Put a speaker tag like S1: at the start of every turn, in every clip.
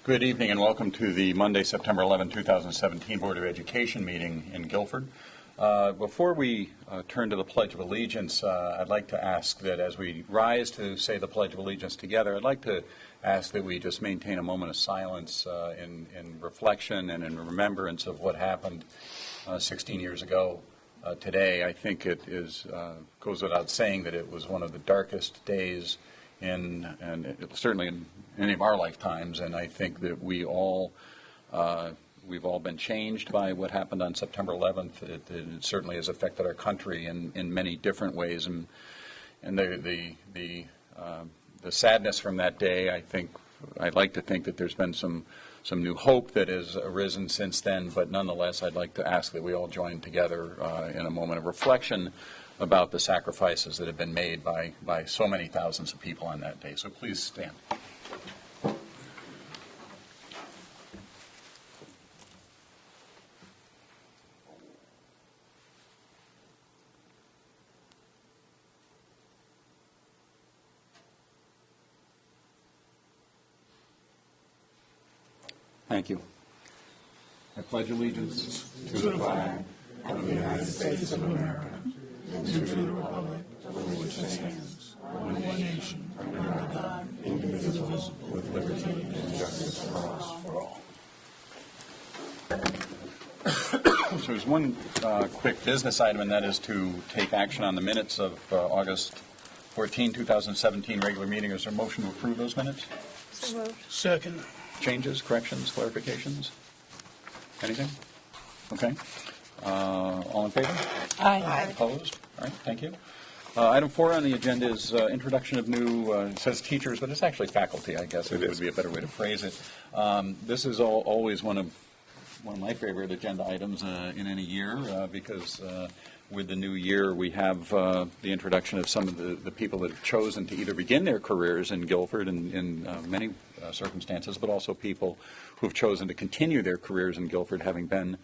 S1: Good evening and welcome to the Monday, September 11, 2017 Board of Education meeting in Guilford. Before we turn to the Pledge of Allegiance, I'd like to ask that as we rise to say the Pledge of Allegiance together, I'd like to ask that we just maintain a moment of silence in reflection and in remembrance of what happened 16 years ago today. I think it goes without saying that it was one of the darkest days certainly in any of our lifetimes, and I think that we've all been changed by what happened on September 11th. It certainly has affected our country in many different ways, and the sadness from that day, I'd like to think that there's been some new hope that has arisen since then, but nonetheless I'd like to ask that we all join together in a moment of reflection about the sacrifices that have been made by so many thousands of people on that day. So please stand. Thank you. I pledge allegiance to the flag of the United States of America and to the republic for which it stands, one nation, under God, indivisible, with liberty and justice for all. So there's one quick business item, and that is to take action on the minutes of August 14, 2017 regular meeting. Is there a motion to approve those minutes?
S2: So moved.
S3: Second.
S1: Changes, corrections, clarifications? Anything? Okay. All in favor?
S2: Aye.
S1: Opposed? All right, thank you. Item 4 on the agenda is introduction of new, it says teachers, but it's actually faculty, I guess. It would be a better way to phrase it. This is always one of my favorite agenda items in any year because with the new year we have the introduction of some of the people that have chosen to either begin their careers in Guilford in many circumstances, but also people who have chosen to continue their careers in Guilford having been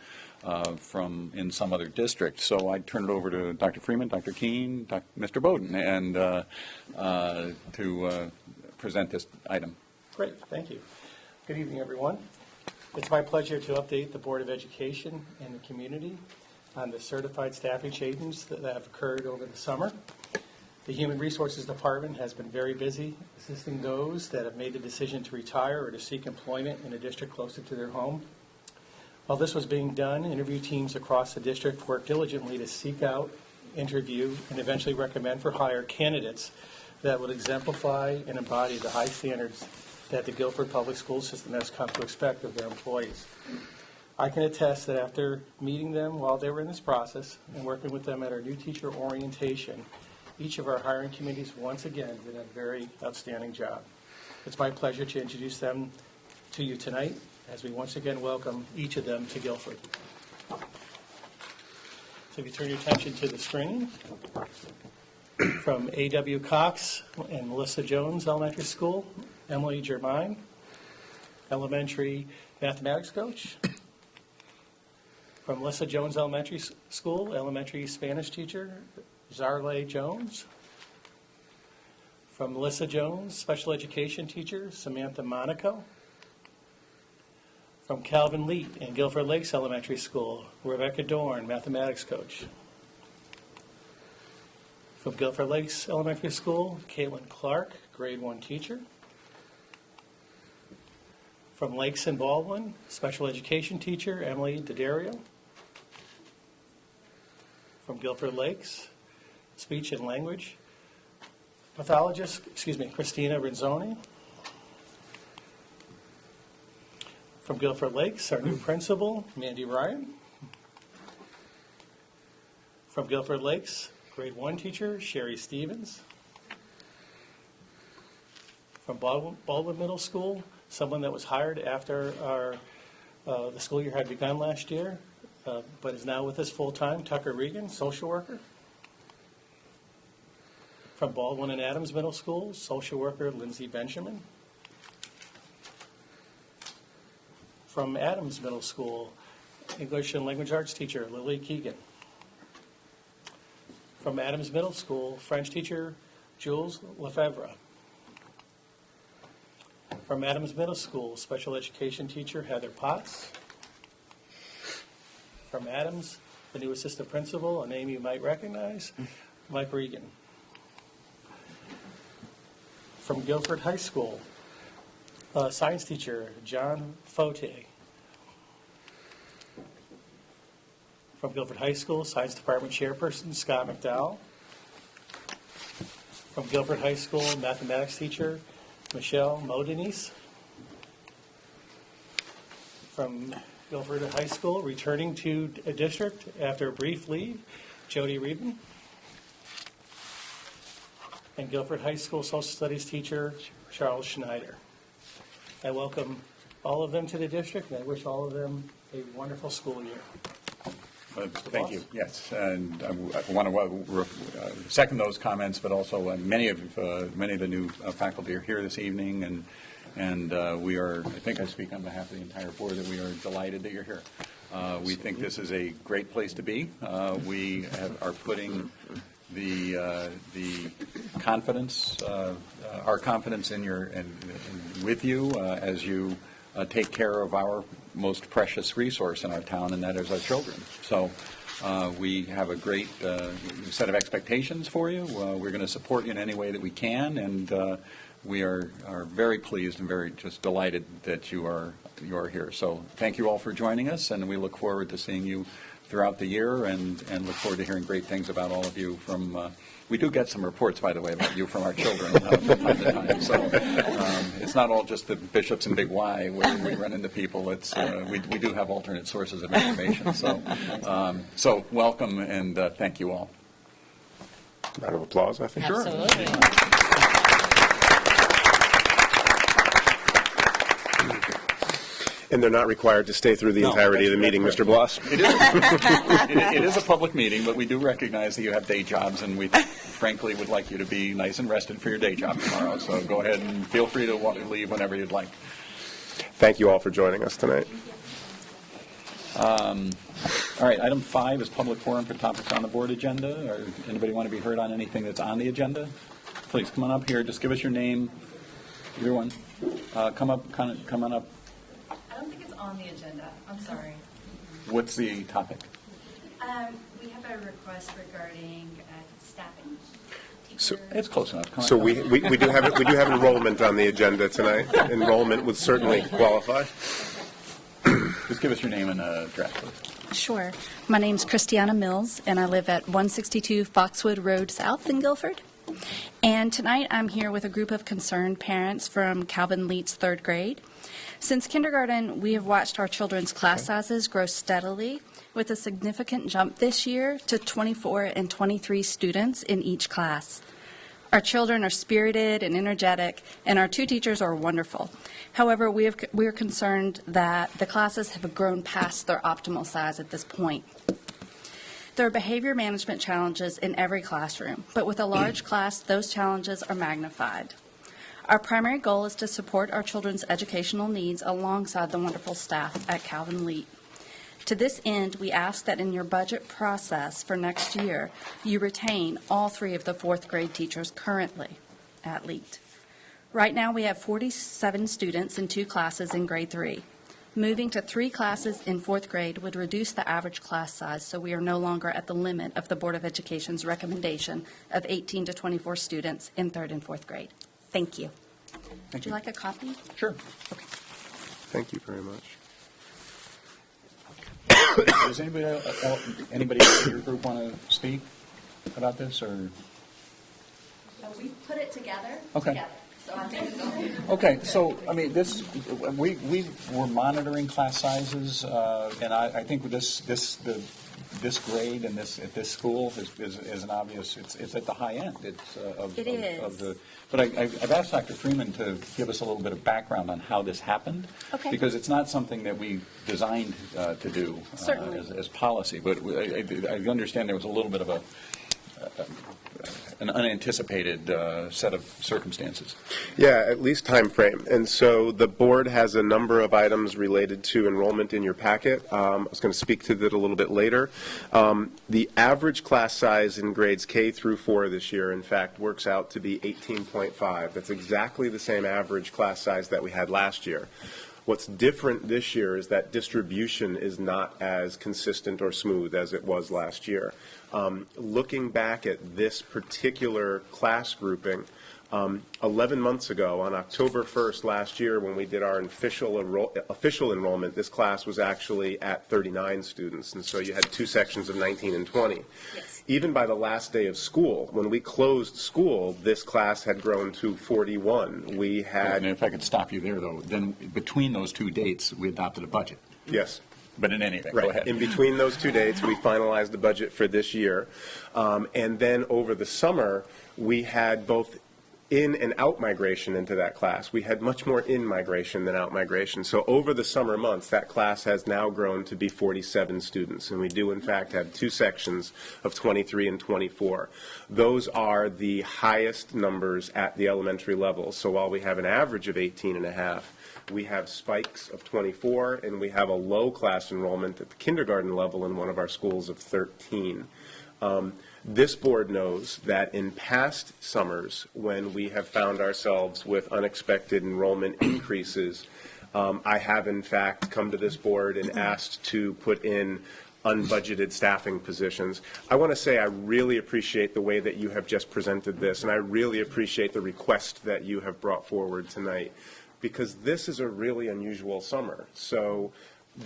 S1: from in some other district. So I turn it over to Dr. Freeman, Dr. Keene, Mr. Bowden, and to present this item.
S3: Great, thank you. Good evening, everyone. It's my pleasure to update the Board of Education and the community on the certified staffing changes that have occurred over the summer. The Human Resources Department has been very busy assisting those that have made the decision to retire or to seek employment in a district closer to their home. While this was being done, interview teams across the district worked diligently to seek out, interview, and eventually recommend for hire candidates that would exemplify and embody the high standards that the Guilford Public School System has come to expect of their employees. I can attest that after meeting them while they were in this process and working with them at our new teacher orientation, each of our hiring committees once again did a very outstanding job. It's my pleasure to introduce them to you tonight as we once again welcome each of them to Guilford. So if you turn your attention to the screen, from A.W. Cox and Melissa Jones Elementary School, Emily Germain, elementary mathematics coach. From Melissa Jones Elementary School, elementary Spanish teacher, Zarle Jones. From Melissa Jones, special education teacher, Samantha Monaco. From Calvin Leet and Guilford Lakes Elementary School, Rebecca Dorn, mathematics coach. From Guilford Lakes Elementary School, Caitlin Clark, grade 1 teacher. From Lakes and Baldwin, special education teacher, Emily D'Addario. From Guilford Lakes, speech and language pathologist, Christina Renzoni. From Guilford Lakes, our new principal, Mandy Ryan. From Guilford Lakes, grade 1 teacher, Sherry Stevens. From Baldwin Middle School, someone that was hired after the school year had begun last year, but is now with us full-time, Tucker Regan, social worker. From Baldwin and Adams Middle School, social worker Lindsay Benjamin. From Adams Middle School, English and Language Arts teacher Lily Keegan. From Adams Middle School, French teacher Jules Lefebvre. From Adams Middle School, special education teacher Heather Potts. From Adams, the new assistant principal, a name you might recognize, Mike Regan. From Guilford High School, science teacher John Fote. From Guilford High School, science department chairperson Scott McDowell. From Guilford High School, mathematics teacher Michelle Modenise. From Guilford High School, returning to a district after a brief leave, Jody Reben. And Guilford High School social studies teacher Charles Schneider. I welcome all of them to the district, and I wish all of them a wonderful school year.
S1: Thank you. Yes, and I want to second those comments, but also many of the new faculty are here this evening, and we are. I think I speak on behalf of the entire board that we are delighted that you're here. We think this is a great place to be. We are putting the confidence, our confidence in your and with you as you take care of our most precious resource in our town, and that is our children. So we have a great set of expectations for you. We're going to support you in any way that we can, and we are very pleased and very just delighted that you are here. So thank you all for joining us, and we look forward to seeing you throughout the year, and look forward to hearing great things about all of you from. We do get some reports, by the way, about you from our children from time to time. So it's not all just the bishops and Big Y where we run into people. It's we do have alternate sources of information. So welcome, and thank you all.
S2: Round of applause, I think.
S4: Absolutely.
S2: And they're not required to stay through the entirety of the meeting, Mr. Bloss.
S1: It is a public meeting, but we do recognize that you have day jobs, and we frankly would like you to be nice and rested for your day job tomorrow. So go ahead and feel free to leave whenever you'd like.
S2: Thank you all for joining us tonight.
S1: All right, item 5 is public forum for topics on the board agenda. Or anybody want to be heard on anything that's on the agenda? Please come on up here. Just give us your name. Either one. Come on up.
S5: I don't think it's on the agenda. I'm sorry.
S1: What's the topic?
S5: We have a request regarding staffing.
S2: So,
S1: It's close enough. Come on.
S2: so we do have enrollment on the agenda tonight. Enrollment would certainly qualify.
S1: Just give us your name and address, please.
S6: Sure. My name's Christiana Mills, and I live at 162 Foxwood Road South in Guilford. And tonight I'm here with a group of concerned parents from Calvin Leet's 3rd grade. Since kindergarten, we have watched our children's class sizes grow steadily, with a significant jump this year to 24 and 23 students in each class. Our children are spirited and energetic, and our 2 teachers are wonderful. However, we are concerned that the classes have grown past their optimal size at this point. There are behavior management challenges in every classroom, but with a large class, those challenges are magnified. Our primary goal is to support our children's educational needs alongside the wonderful staff at Calvin Leet. To this end, we ask that in your budget process for next year, you retain all 3 of the 4th grade teachers currently at Leet. Right now, we have 47 students in 2 classes in grade 3. Moving to 3 classes in 4th grade would reduce the average class size, so we are no longer at the limit of the Board of Education's recommendation of 18 to 24 students in 3rd and 4th grade. Thank you. Would you like a copy?
S1: Sure.
S6: Okay.
S2: Thank you very much.
S1: Does anybody in your group want to speak about this, or?
S5: So we put it together.
S1: Okay.
S5: So I think it's on.
S1: Okay, so, I mean, we were monitoring class sizes, and I think with this grade and at this school is an obvious, it's at the high end.
S6: It is.
S1: But I've asked Dr. Freeman to give us a little bit of background on how this happened.
S6: Okay.
S1: Because it's not something that we designed to do
S6: Certainly.
S1: as policy, but I understand there was a little bit of an unanticipated set of circumstances.
S2: Yeah, at least time frame. And so the board has a number of items related to enrollment in your packet. I was going to speak to that a little bit later. The average class size in grades K through 4 this year, in fact, works out to be 18.5. That's exactly the same average class size that we had last year. What's different this year is that distribution is not as consistent or smooth as it was last year. Looking back at this particular class grouping, 11 months ago, on October 1st last year, when we did our official enrollment, this class was actually at 39 students, and so you had two sections of 19 and 20.
S5: Yes.
S2: Even by the last day of school, when we closed school, this class had grown to 41. We had...
S1: And if I could stop you there, though, then between those two dates, we adopted a budget.
S2: Yes.
S1: But in any event,
S2: Right.
S1: go ahead.
S2: In between those two dates, we finalized the budget for this year. And then over the summer, we had both in and out migration into that class. We had much more in migration than out migration. So over the summer months, that class has now grown to be 47 students. And we do, in fact, have two sections of 23 and 24. Those are the highest numbers at the elementary level. So while we have an average of 18 and a half, we have spikes of 24, and we have a low class enrollment at the kindergarten level in one of our schools of 13. This board knows that in past summers, when we have found ourselves with unexpected enrollment increases, I have in fact come to this board and asked to put in unbudgeted staffing positions. I want to say I really appreciate the way that you have just presented this, and I really appreciate the request that you have brought forward tonight, because this is a really unusual summer. So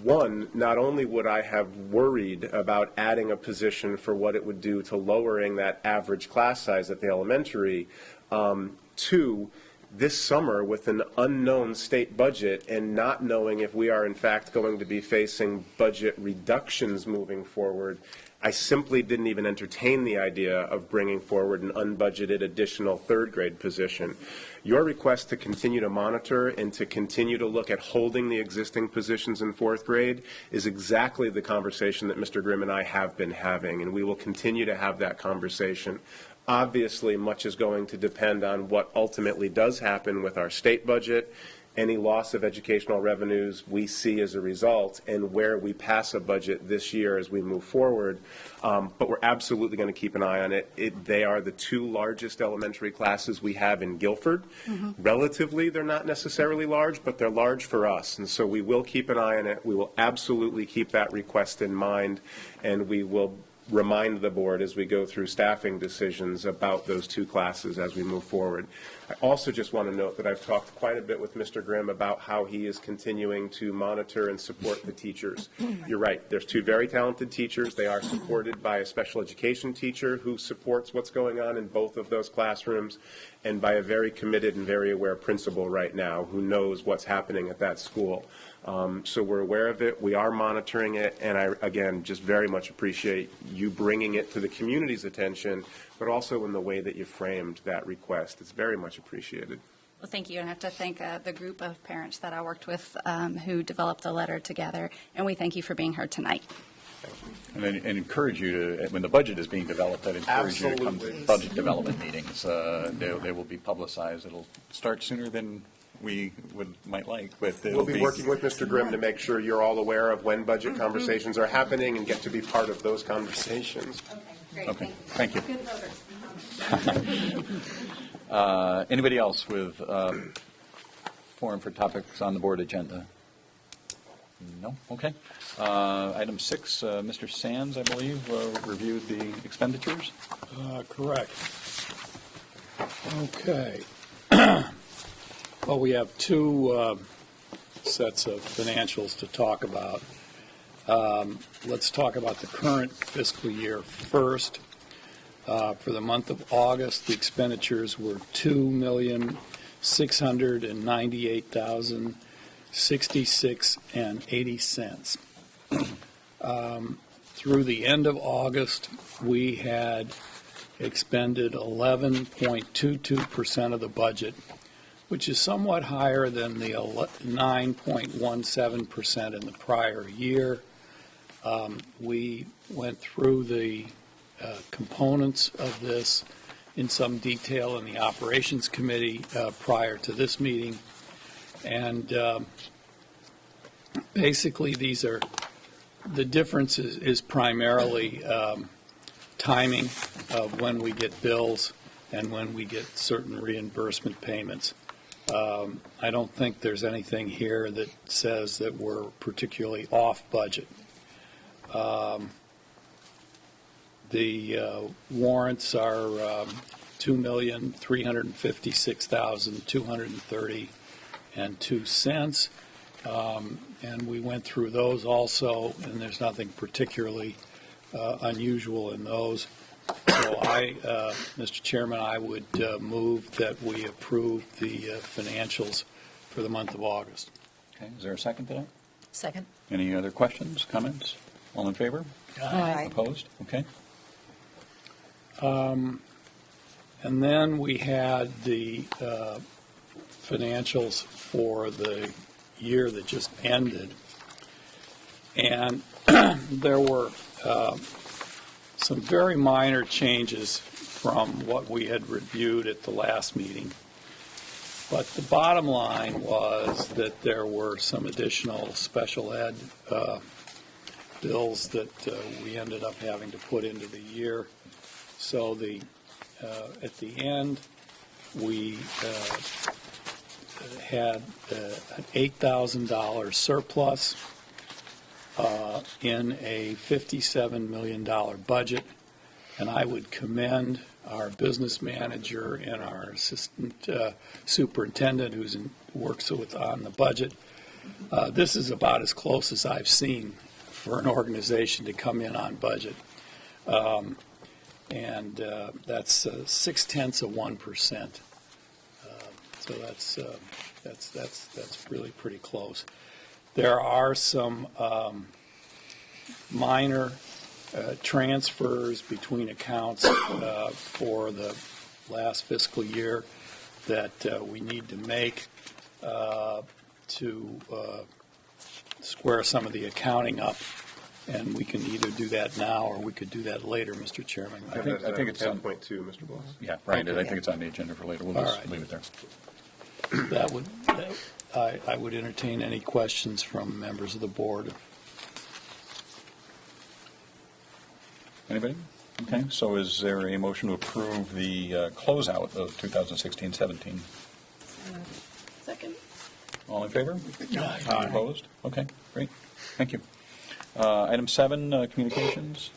S2: one, not only would I have worried about adding a position for what it would do to lowering that average class size at the elementary, two, this summer with an unknown state budget and not knowing if we are in fact going to be facing budget reductions moving forward, I simply didn't even entertain the idea of bringing forward an unbudgeted additional third grade position. Your request to continue to monitor and to continue to look at holding the existing positions in fourth grade is exactly the conversation that Mr. Grimm and I have been having, and we will continue to have that conversation. Obviously, much is going to depend on what ultimately does happen with our state budget, any loss of educational revenues we see as a result, and where we pass a budget this year as we move forward. But we're absolutely going to keep an eye on it. They are the two largest elementary classes we have in Guilford. Relatively, they're not necessarily large, but they're large for us. And so we will keep an eye on it. We will absolutely keep that request in mind, and we will remind the board as we go through staffing decisions about those two classes as we move forward. I also just want to note that I've talked quite a bit with Mr. Grimm about how he is continuing to monitor and support the teachers. You're right, there's two very talented teachers. They are supported by a special education teacher who supports what's going on in both of those classrooms, and by a very committed and very aware principal right now who knows what's happening at that school. So we're aware of it, we are monitoring it, and I, again, just very much appreciate you bringing it to the community's attention, but also in the way that you framed that request. It's very much appreciated.
S6: Well, thank you, and I have to thank the group of parents that I worked with who developed the letter together, and we thank you for being here tonight.
S1: And I encourage you to, when the budget is being developed, I'd encourage you to come to
S2: Absolutely.
S1: budget development meetings. They will be publicized. It'll start sooner than we might like, but
S2: We'll be working with Mr. Grimm to make sure you're all aware of when budget conversations are happening and get to be part of those conversations.
S5: Okay, great.
S1: Okay, thank you.
S5: Good voters.
S1: Anybody else with forum for topics on the board agenda? No? Okay. Item 6, Mr. Sands, I believe, reviewed the expenditures.
S4: Correct. Okay. Well, we have two sets of financials to talk about. Let's talk about the current fiscal year first. For the month of August, the expenditures were $2,698,066.80. Through the end of August, we had expended 11.22% of the budget, which is somewhat higher than the 9.17% in the prior year. We went through the components of this in some detail in the Operations Committee prior to this meeting. And basically, the difference is primarily timing of when we get bills and when we get certain reimbursement payments. I don't think there's anything here that says that we're particularly off budget. The warrants are $2,356,230.02, and we went through those also, and there's nothing particularly unusual in those. So Mr. Chairman, I would move that we approve the financials for the month of August.
S1: Okay, is there a second to that?
S7: Second.
S1: Any other questions, comments? All in favor?
S7: Aye.
S1: Opposed? Okay.
S4: And then we had the financials for the year that just ended. And there were some very minor changes from what we had reviewed at the last meeting. But the bottom line was that there were some additional special ed bills that we ended up having to put into the year. So at the end, we had an $8,000 surplus in a $57 million budget, and I would commend our business manager and our assistant superintendent who works on the budget. This is about as close as I've seen for an organization to come in on budget. And that's 0.6%. So that's really pretty close. There are some minor transfers between accounts for the last fiscal year that we need to make to square some of the accounting up. And we can either do that now or we could do that later, Mr. Chairman.
S1: I think it's on
S2: 10.2, Mr. Bloss.
S1: Yeah, Brian did. I think it's on the agenda for later. We'll
S4: All
S1: just
S4: right.
S1: leave it there.
S4: I would entertain any questions from members of the board.
S1: Anybody? Okay, so is there a motion to approve the closeout of 2016-17?
S7: Second.
S1: All in favor?
S4: Aye.
S1: Opposed? Okay, great. Thank you. Item 7, communications.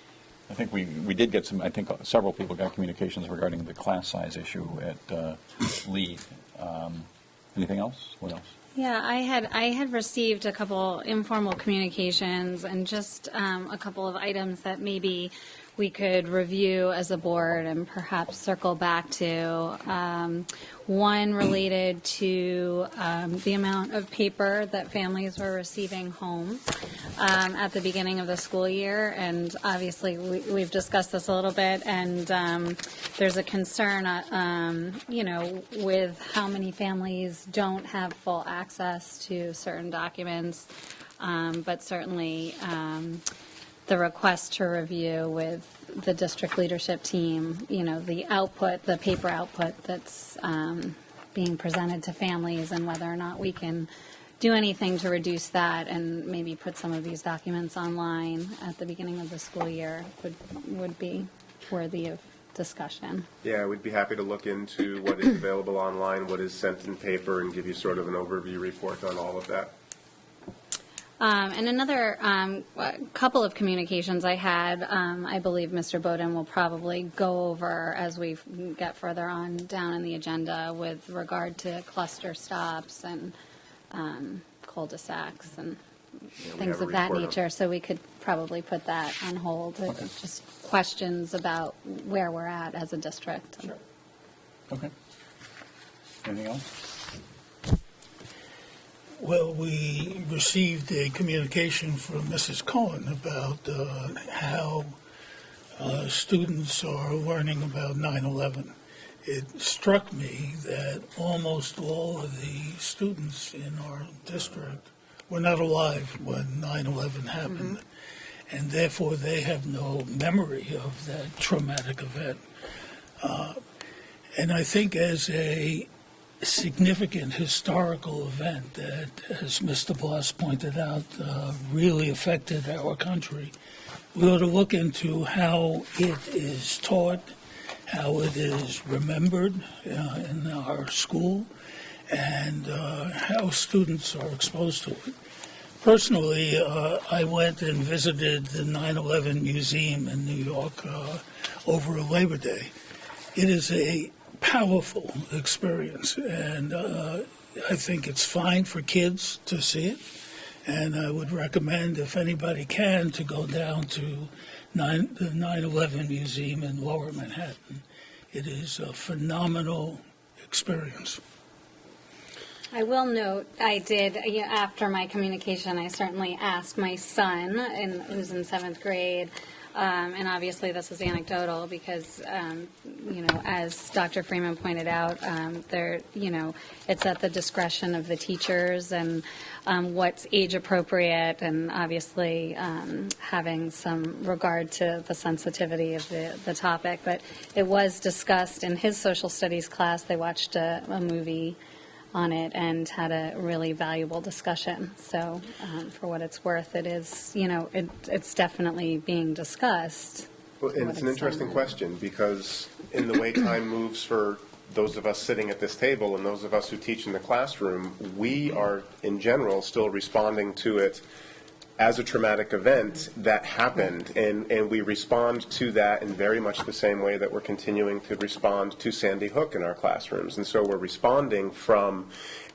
S1: I think we did get some, I think several people got communications regarding the class size issue at Lee. Anything else? What else?
S8: Yeah, I had received a couple informal communications and just a couple of items that maybe we could review as a board and perhaps circle back to. One related to the amount of paper that families were receiving home at the beginning of the school year. And obviously, we've discussed this a little bit, and there's a concern, with how many families don't have full access to certain documents, but certainly the request to review with the district leadership team, the output, the paper output that's being presented to families, and whether or not we can do anything to reduce that and maybe put some of these documents online at the beginning of the school year would be worthy of discussion.
S2: Yeah, we'd be happy to look into what is available online, what is sent in paper, and give you sort of an overview report on all of that.
S8: And another couple of communications I had, I believe Mr. Bowden will probably go over as we get further on down in the agenda with regard to cluster stops and cul-de-sacs and things of that nature. So we could probably put that on hold.
S1: Okay.
S8: Just questions about where we're at as a district.
S1: Sure. Okay. Anything else?
S9: Well, we received a communication from Mrs. Cohen about how students are learning about 9/11. It struck me that almost all of the students in our district were not alive when 9/11 happened. and therefore they have no memory of that traumatic event. And I think as a significant historical event that, as Mr. Bloss pointed out, really affected our country, we ought to look into how it is taught, how it is remembered in our school, and how students are exposed to it. Personally, I went and visited the 9/11 Museum in New York over Labor Day. It is a powerful experience, and I think it's fine for kids to see it. And I would recommend, if anybody can, to go down to the 9/11 Museum in Lower Manhattan. It is a phenomenal experience.
S8: I will note, I did, after my communication, I certainly asked my son, who's in 7th grade, and obviously this is anecdotal because, as Dr. Freeman pointed out, it's at the discretion of the teachers and what's age appropriate, and obviously having some regard to the sensitivity of the topic. But it was discussed in his social studies class. They watched a movie on it and had a really valuable discussion. So for what it's worth, it is, it's definitely being discussed.
S2: Well, and it's an interesting question, because in the way time moves for those of us sitting at this table and those of us who teach in the classroom, we are, in general, still responding to it as a traumatic event that happened, and we respond to that in very much the same way that we're continuing to respond to Sandy Hook in our classrooms. And so we're responding from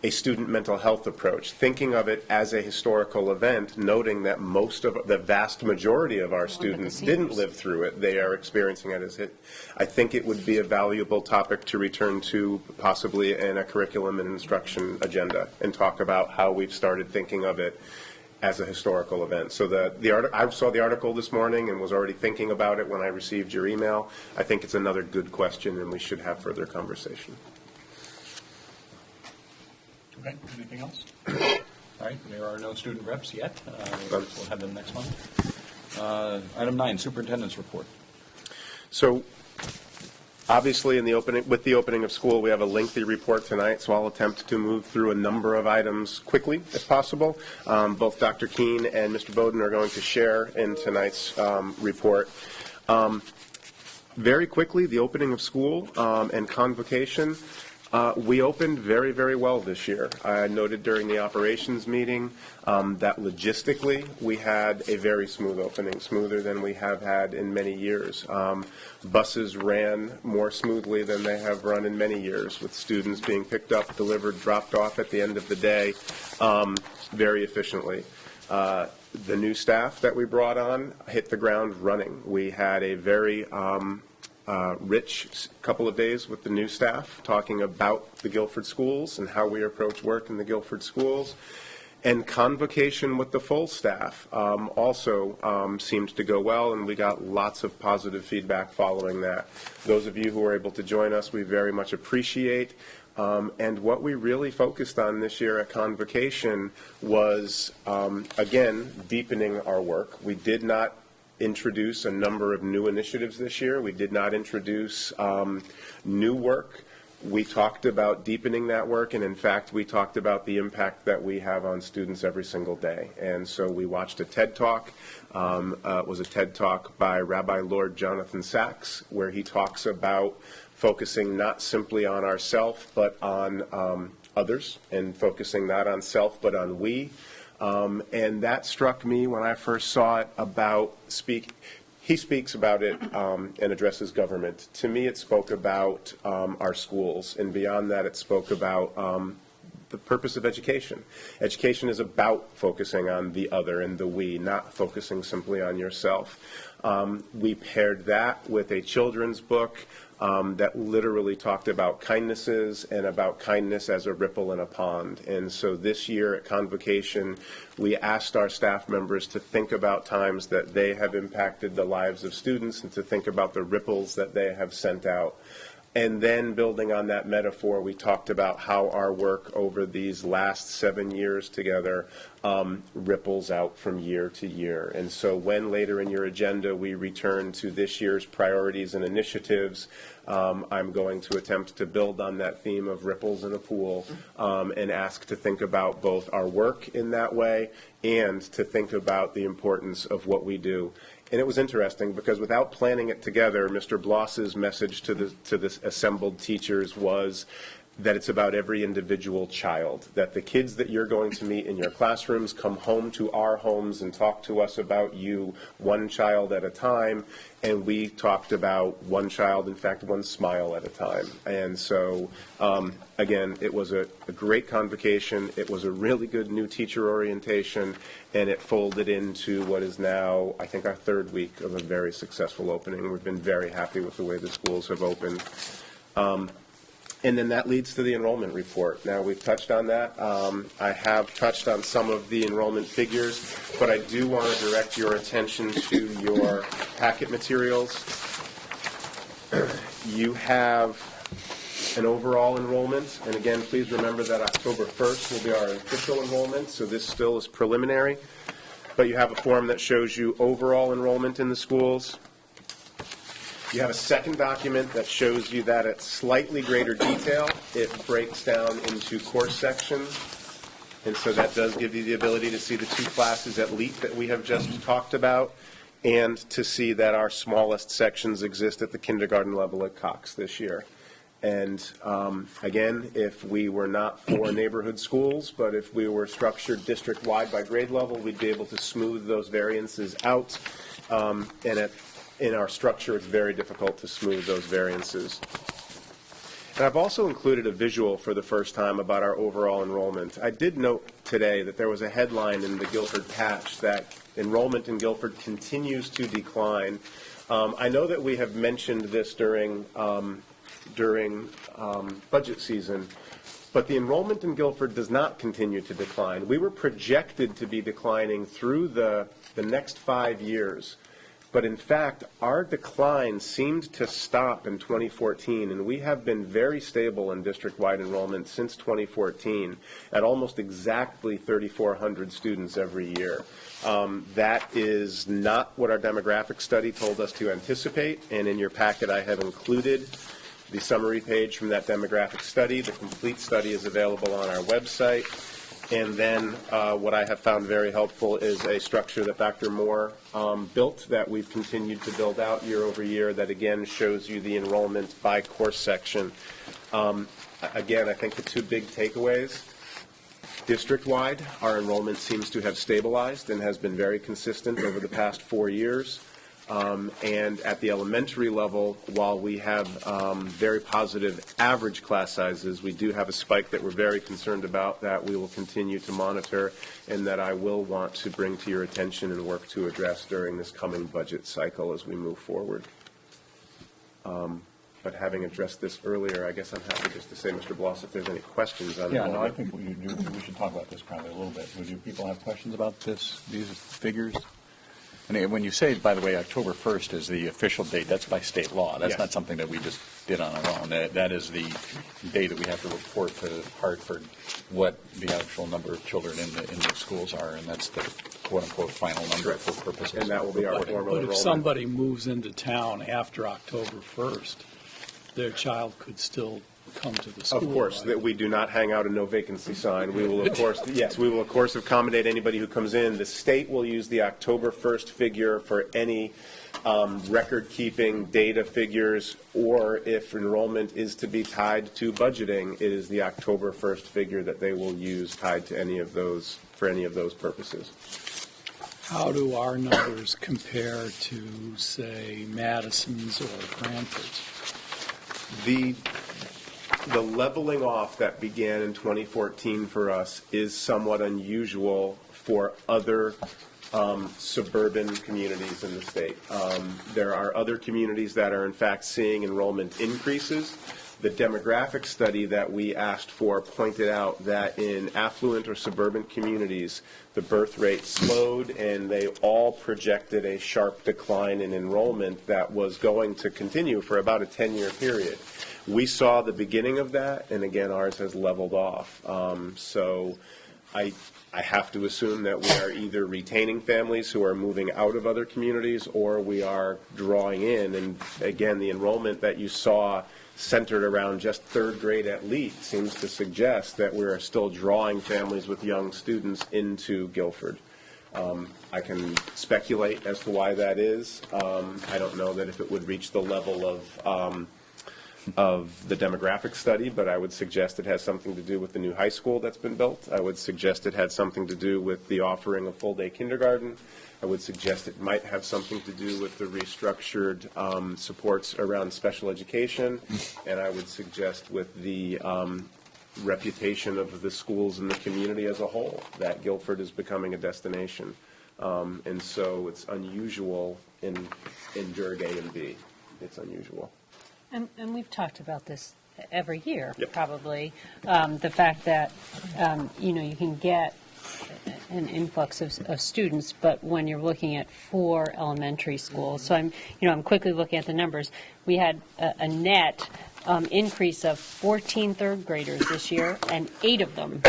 S2: a student mental health approach, thinking of it as a historical event, noting that the vast majority of our students didn't live through it. They are experiencing it as it. I think it would be a valuable topic to return to, possibly in a curriculum and instruction agenda, and talk about how we've started thinking of it as a historical event. So I saw the article this morning and was already thinking about it when I received your email. I think it's another good question, and we should have further conversation.
S1: Okay, anything else? All right, there are no student reps yet. We'll have them next month. Item 9, Superintendent's report.
S2: So obviously, with the opening of school, we have a lengthy report tonight, so I'll attempt to move through a number of items quickly, if possible. Both Dr. Keene and Mr. Bowden are going to share in tonight's report. Very quickly, the opening of school and convocation. We opened very, very well this year. I noted during the operations meeting that logistically we had a very smooth opening, smoother than we have had in many years. Buses ran more smoothly than they have run in many years, with students being picked up, delivered, dropped off at the end of the day very efficiently. The new staff that we brought on hit the ground running. We had a very rich couple of days with the new staff, talking about the Guilford schools and how we approach work in the Guilford schools. And convocation with the full staff also seemed to go well, and we got lots of positive feedback following that. Those of you who were able to join us, we very much appreciate. And what we really focused on this year at convocation was, again, deepening our work. We did not introduce a number of new initiatives this year. We did not introduce new work. We talked about deepening that work, and in fact, we talked about the impact that we have on students every single day. And so we watched a TED Talk. It was a TED Talk by Rabbi Lord Jonathan Sachs, where he talks about focusing not simply on ourself, but on others, and focusing not on self, but on we. And that struck me when I first saw it he speaks about it and addresses government. To me, it spoke about our schools, and beyond that, it spoke about the purpose of education. Education is about focusing on the other and the we, not focusing simply on yourself. We paired that with a children's book that literally talked about kindnesses and about kindness as a ripple in a pond. And so this year at convocation, we asked our staff members to think about times that they have impacted the lives of students and to think about the ripples that they have sent out. And then building on that metaphor, we talked about how our work over these last 7 years together ripples out from year to year. And so when later in your agenda we return to this year's priorities and initiatives, I'm going to attempt to build on that theme of ripples in a pool and ask to think about both our work in that way and to think about the importance of what we do. And it was interesting because without planning it together, Mr. Bloss's message to the assembled teachers was that it's about every individual child, that the kids that you're going to meet in your classrooms come home to our homes and talk to us about you one child at a time, and we talked about one child, in fact, one smile at a time. And so, again, it was a great convocation. It was a really good new teacher orientation, and it folded into what is now, I think, our third week of a very successful opening. We've been very happy with the way the schools have opened. And then that leads to the enrollment report. Now, we've touched on that. I have touched on some of the enrollment figures, but I do want to direct your attention to your packet materials. You have an overall enrollment, and again, please remember that October 1st will be our official enrollment, so this still is preliminary. But you have a form that shows you overall enrollment in the schools. You have a second document that shows you that at slightly greater detail. It breaks down into course sections, and so that does give you the ability to see the two classes at LEAP that we have just talked about, and to see that our smallest sections exist at the kindergarten level at Cox this year. And again, if we were not for neighborhood schools, but if we were structured district-wide by grade level, we'd be able to smooth those variances out, and in our structure, it's very difficult to smooth those variances. And I've also included a visual for the first time about our overall enrollment. I did note today that there was a headline in the Guilford Patch that enrollment in Guilford continues to decline. I know that we have mentioned this during budget season, but the enrollment in Guilford does not continue to decline. We were projected to be declining through the next 5 years. But in fact, our decline seemed to stop in 2014, and we have been very stable in district-wide enrollment since 2014 at almost exactly 3,400 students every year. That is not what our demographic study told us to anticipate, and in your packet I have included the summary page from that demographic study. The complete study is available on our website. And then what I have found very helpful is a structure that Dr. Moore built that we've continued to build out year over year that, again, shows you the enrollment by course section. Again, I think the two big takeaways. District-wide, our enrollment seems to have stabilized and has been very consistent over the past 4 years. And at the elementary level, while we have very positive average class sizes, we do have a spike that we're very concerned about that we will continue to monitor and that I will want to bring to your attention and work to address during this coming budget cycle as we move forward. But having addressed this earlier, I guess I'm happy just to say, Mr. Bloss, if there's any questions on
S1: Yeah, no, I think we should talk about this probably a little bit. Would you people have questions about these figures? And when you say, by the way, October 1st is the official date, that's by state law. That's
S2: Yes.
S1: not something that we just did on our own. That is the day that we have to report to Hartford what the actual number of children in the schools are, and that's the quote-unquote final number for purposes.
S2: And that will be our
S1: reporting.
S2: formal
S4: But if
S2: enrollment.
S4: somebody moves into town after October 1st, their child could still come to the school.
S2: Of course,
S4: right?
S2: that we do not hang out a no vacancy sign. We will, of course, yes, we will, of course, accommodate anybody who comes in. The state will use the October 1st figure for any record-keeping data figures, or if enrollment is to be tied to budgeting, it is the October 1st figure that they will use tied to any of those, for any of those purposes.
S4: How do our numbers compare to, say, Madison's or Cranford's?
S2: The leveling off that began in 2014 for us is somewhat unusual for other suburban communities in the state. There are other communities that are in fact seeing enrollment increases. The demographic study that we asked for pointed out that in affluent or suburban communities, the birth rate slowed, and they all projected a sharp decline in enrollment that was going to continue for about a 10-year period. We saw the beginning of that, and again, ours has leveled off. So I have to assume that we are either retaining families who are moving out of other communities, or we are drawing in. And again, the enrollment that you saw centered around just third grade at Leet seems to suggest that we are still drawing families with young students into Guilford. I can speculate as to why that is. I don't know that if it would reach the level of the demographic study, but I would suggest it has something to do with the new high school that's been built. I would suggest it had something to do with the offering of full-day kindergarten. I would suggest it might have something to do with the restructured supports around special education, and I would suggest with the reputation of the schools and the community as a whole, that Guilford is becoming a destination. And so it's unusual in Durg A and B. It's unusual.
S10: And we've talked about this every year,
S2: Yep.
S10: probably. The fact that, you can get an influx of students, but when you're looking at 4 elementary schools, so I'm quickly looking at the numbers. We had a net increase of 14 third graders this year, and 8 of them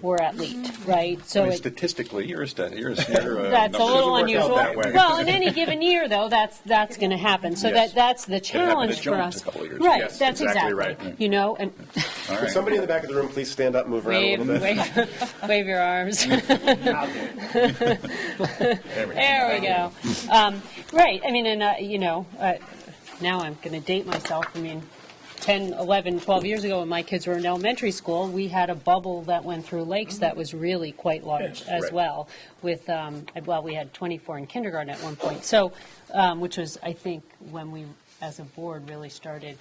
S10: were at Leet, right?
S1: I
S10: So
S1: mean,
S10: it-
S1: statistically,
S10: that's a little unusual. Well, in any given year, though, that's going to happen. So
S1: Yes.
S10: that's the
S1: happened at
S10: challenge for
S1: Jones
S10: us.
S1: a couple of years
S10: Right,
S2: Yes,
S10: that's
S2: exactly
S10: exactly
S2: right.
S10: And
S1: All
S2: Could
S1: right.
S2: somebody in the back of the room please stand up, move around a
S10: wave,
S2: little bit?
S10: wave your arms. There we go. Right, I mean, and, now I'm going to date myself. I mean, 10, 11, 12 years ago when my kids were in elementary school, we had a bubble that went through Lakes that was really quite large as
S2: Right.
S10: well with, we had 24 in kindergarten at one point. So, which was, I think, when we, as a board, really started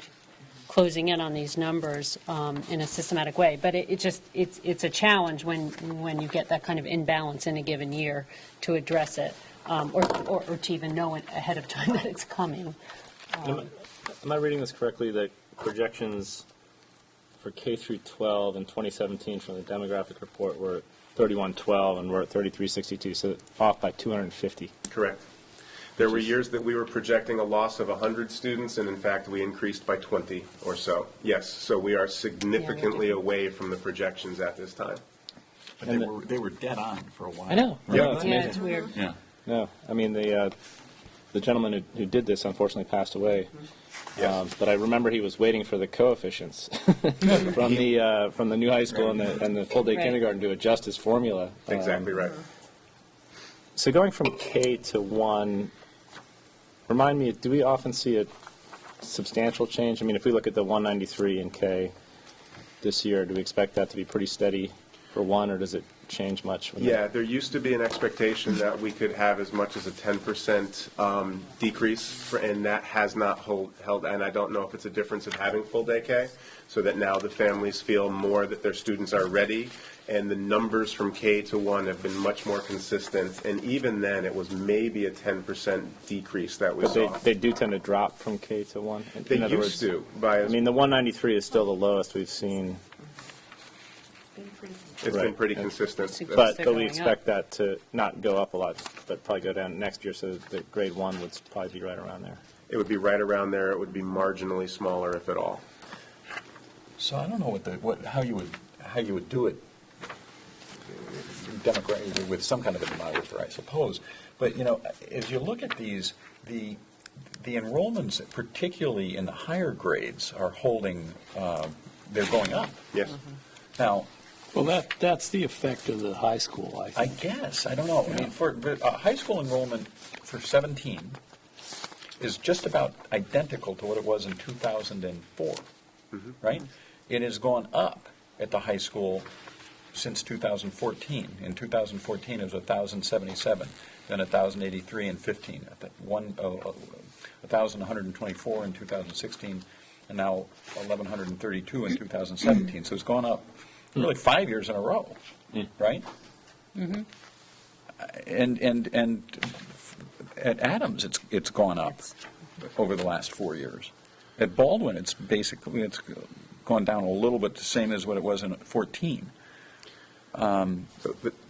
S10: closing in on these numbers in a systematic way. But it's a challenge when you get that kind of imbalance in a given year to address it, or to even know it ahead of time that it's coming.
S11: Am I reading this correctly, that projections for K through 12 in 2017 from the demographic report were 3112 and we're at 3362, so off by 250?
S2: Correct. There were years that we were projecting a loss of 100 students, and in fact, we increased by 20 or so. Yes, so we are significantly away from the projections at this time.
S1: But they were dead on for a while.
S11: I know. I know, it's
S10: Yeah,
S11: amazing.
S10: it's weird.
S1: Yeah.
S11: No, I mean, the gentleman who did this unfortunately passed away.
S2: Yes.
S11: But I remember he was waiting for the coefficients from the new high school and the full day
S10: Right.
S11: kindergarten to adjust his formula.
S2: Exactly right.
S11: So going from K to 1, remind me, do we often see a substantial change? I mean, if we look at the 193 in K this year, do we expect that to be pretty steady for 1, or does it change much?
S2: Yeah, there used to be an expectation that we could have as much as a 10% decrease, and that has not held, and I don't know if it's a difference of having full day K, so that now the families feel more that their students are ready, and the numbers from K to 1 have been much more consistent, and even then, it was maybe a 10% decrease that we
S11: But
S2: saw.
S11: they do tend to drop from K to 1?
S2: They
S11: In other
S2: used
S11: words,
S2: to, by
S11: I mean, the 193 is still the lowest we've seen,
S2: it's been
S11: right.
S2: pretty consistent.
S10: But-
S11: but
S10: They're
S11: we
S10: going
S11: expect that to not go up a lot, but probably go down next year, so that grade 1 would probably be right around there.
S2: It would be right around there, it would be marginally smaller if at all.
S1: So I don't know how you would do it democratically with some kind of a demographer, I suppose. But as you look at these, the enrollments, particularly in the higher grades, are holding. They're going up.
S2: Yes.
S1: Now,
S4: Well, that's the effect of the high school, I
S1: I
S4: think.
S1: guess I don't know. I mean, for high school enrollment for 17 is just about identical to what it was in 2004, right? It has gone up at the high school since 2014. In 2014, it was 1,077, then 1,083 in 15, 1,124 in Two,016, and now 1,132 in 2017. So it's gone up really 5 years in a row, right? Mm-hmm. And at Adams, it's gone up over the last 4 years. At Baldwin, it's basically gone down a little bit, the same as what it was in 14.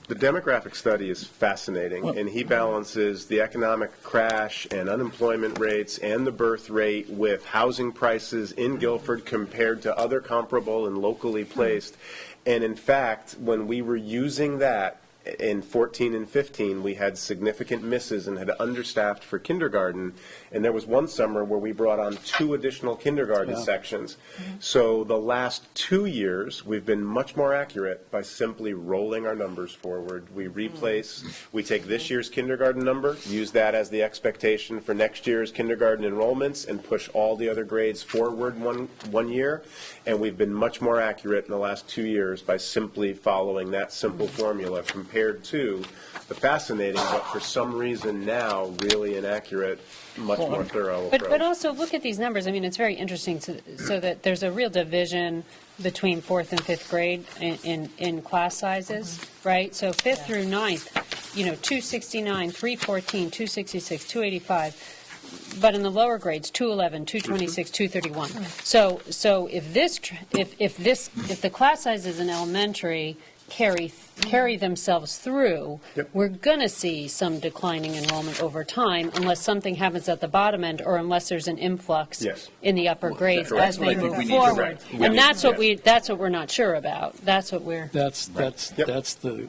S2: The demographic study is fascinating, and he balances the economic crash and unemployment rates and the birth rate with housing prices in Guilford compared to other comparable and locally placed. And in fact, when we were using that in 14 and 15, we had significant misses and had understaffed for kindergarten. And there was one summer where we brought on 2 additional kindergarten sections. So the last 2 years, we've been much more accurate by simply rolling our numbers forward. We replace, we take this year's kindergarten number, use that as the expectation for next year's kindergarten enrollments, and push all the other grades forward one year. And we've been much more accurate in the last 2 years by simply following that simple formula compared to the fascinating, but for some reason now really inaccurate, much more thorough approach.
S10: But also look at these numbers. I mean, it's very interesting so that there's a real division between 4th and 5th grade in class sizes, right? So 5th through 9th, 269, 314, 266, 285. But in the lower grades, 211, 226, 231. So if the class sizes in elementary carry themselves through, we're going to see some declining enrollment over time unless something happens at the bottom end or unless there's an influx in the upper grades as we move forward. And that's what we're not sure about. That's what we're
S4: That's the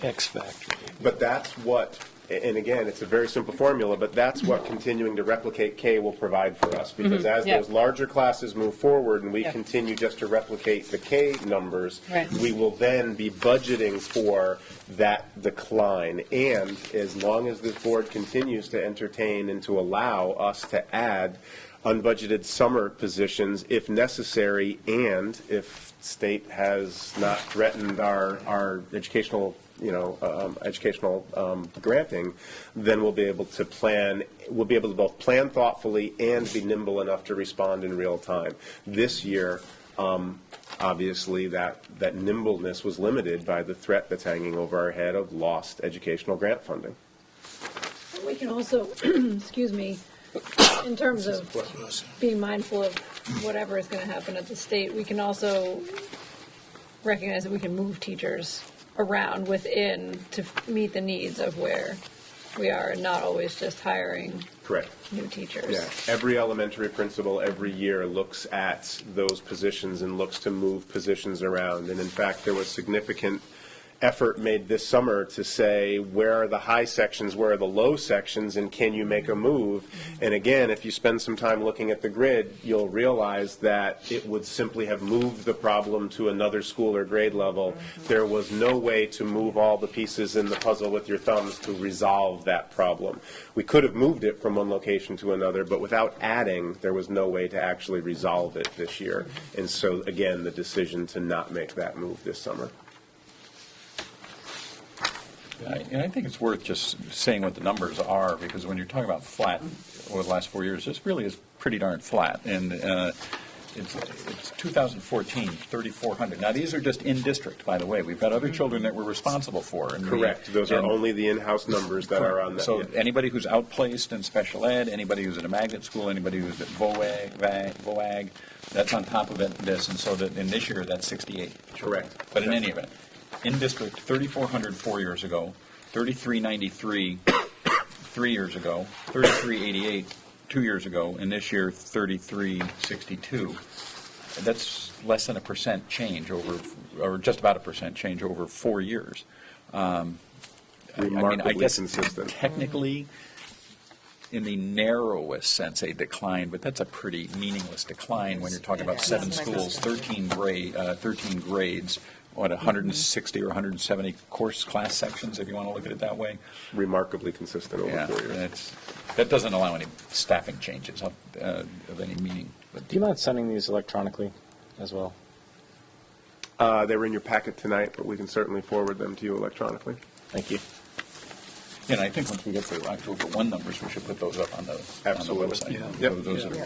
S4: X factor.
S2: But that's what, and again, it's a very simple formula, but that's what continuing to replicate K will provide for us. Because as those larger classes move forward and we continue just to replicate the K numbers, we will then be budgeting for that decline. And as long as this board continues to entertain and to allow us to add unbudgeted summer positions if necessary, and if state has not threatened our educational granting, then we'll be able to plan, we'll be able to both plan thoughtfully and be nimble enough to respond in real time. This year, obviously, that nimbleness was limited by the threat that's hanging over our head of lost educational grant funding.
S7: We can also, excuse me, in terms of being mindful of whatever is going to happen at the state, we can also recognize that we can move teachers around within to meet the needs of where we are and not always just hiring new teachers.
S2: Yeah, every elementary principal every year looks at those positions and looks to move positions around. And in fact, there was significant effort made this summer to say, where are the high sections, where are the low sections, and can you make a move? And again, if you spend some time looking at the grid, you'll realize that it would simply have moved the problem to another school or grade level. There was no way to move all the pieces in the puzzle with your thumbs to resolve that problem. We could have moved it from one location to another, but without adding, there was no way to actually resolve it this year. And so, again, the decision to not make that move this summer.
S1: And I think it's worth just saying what the numbers are, because when you're talking about flat over the last 4 years, this really is pretty darn flat. And it's 2014, 3,400. Now, these are just in district, by the way. We've got other children that we're responsible for. And
S2: correct. Those are only the in-house numbers that are on that.
S1: So anybody who's outplaced in special ed, anybody who's at a magnet school, anybody who's at VOAG, that's on top of this. And so that in this year, that's 68.
S2: Correct.
S1: But in any event, in district, 3,400 4 years ago, 3,393 3 years ago, 3,388 2 years ago, and this year 3,362. That's less than 1% change over, or just about 1% change over 4 years.
S2: Remarkably
S1: I guess
S2: consistent.
S1: Technically, in the narrowest sense, a decline, but that's a pretty meaningless decline when you're talking about 7 schools, 13 grades. What, 160 or 170 course class sections, if you want to look at it that way?
S2: Remarkably consistent over 4 years.
S1: That doesn't allow any staffing changes of any meaning. But
S11: do you mind sending these electronically as well?
S2: They were in your packet tonight, but we can certainly forward them to you electronically.
S11: Thank you.
S1: And I think once we get the October 1 numbers, we should put those up on the,
S2: absolutely.
S1: on the website.
S2: Yep.
S1: Those are,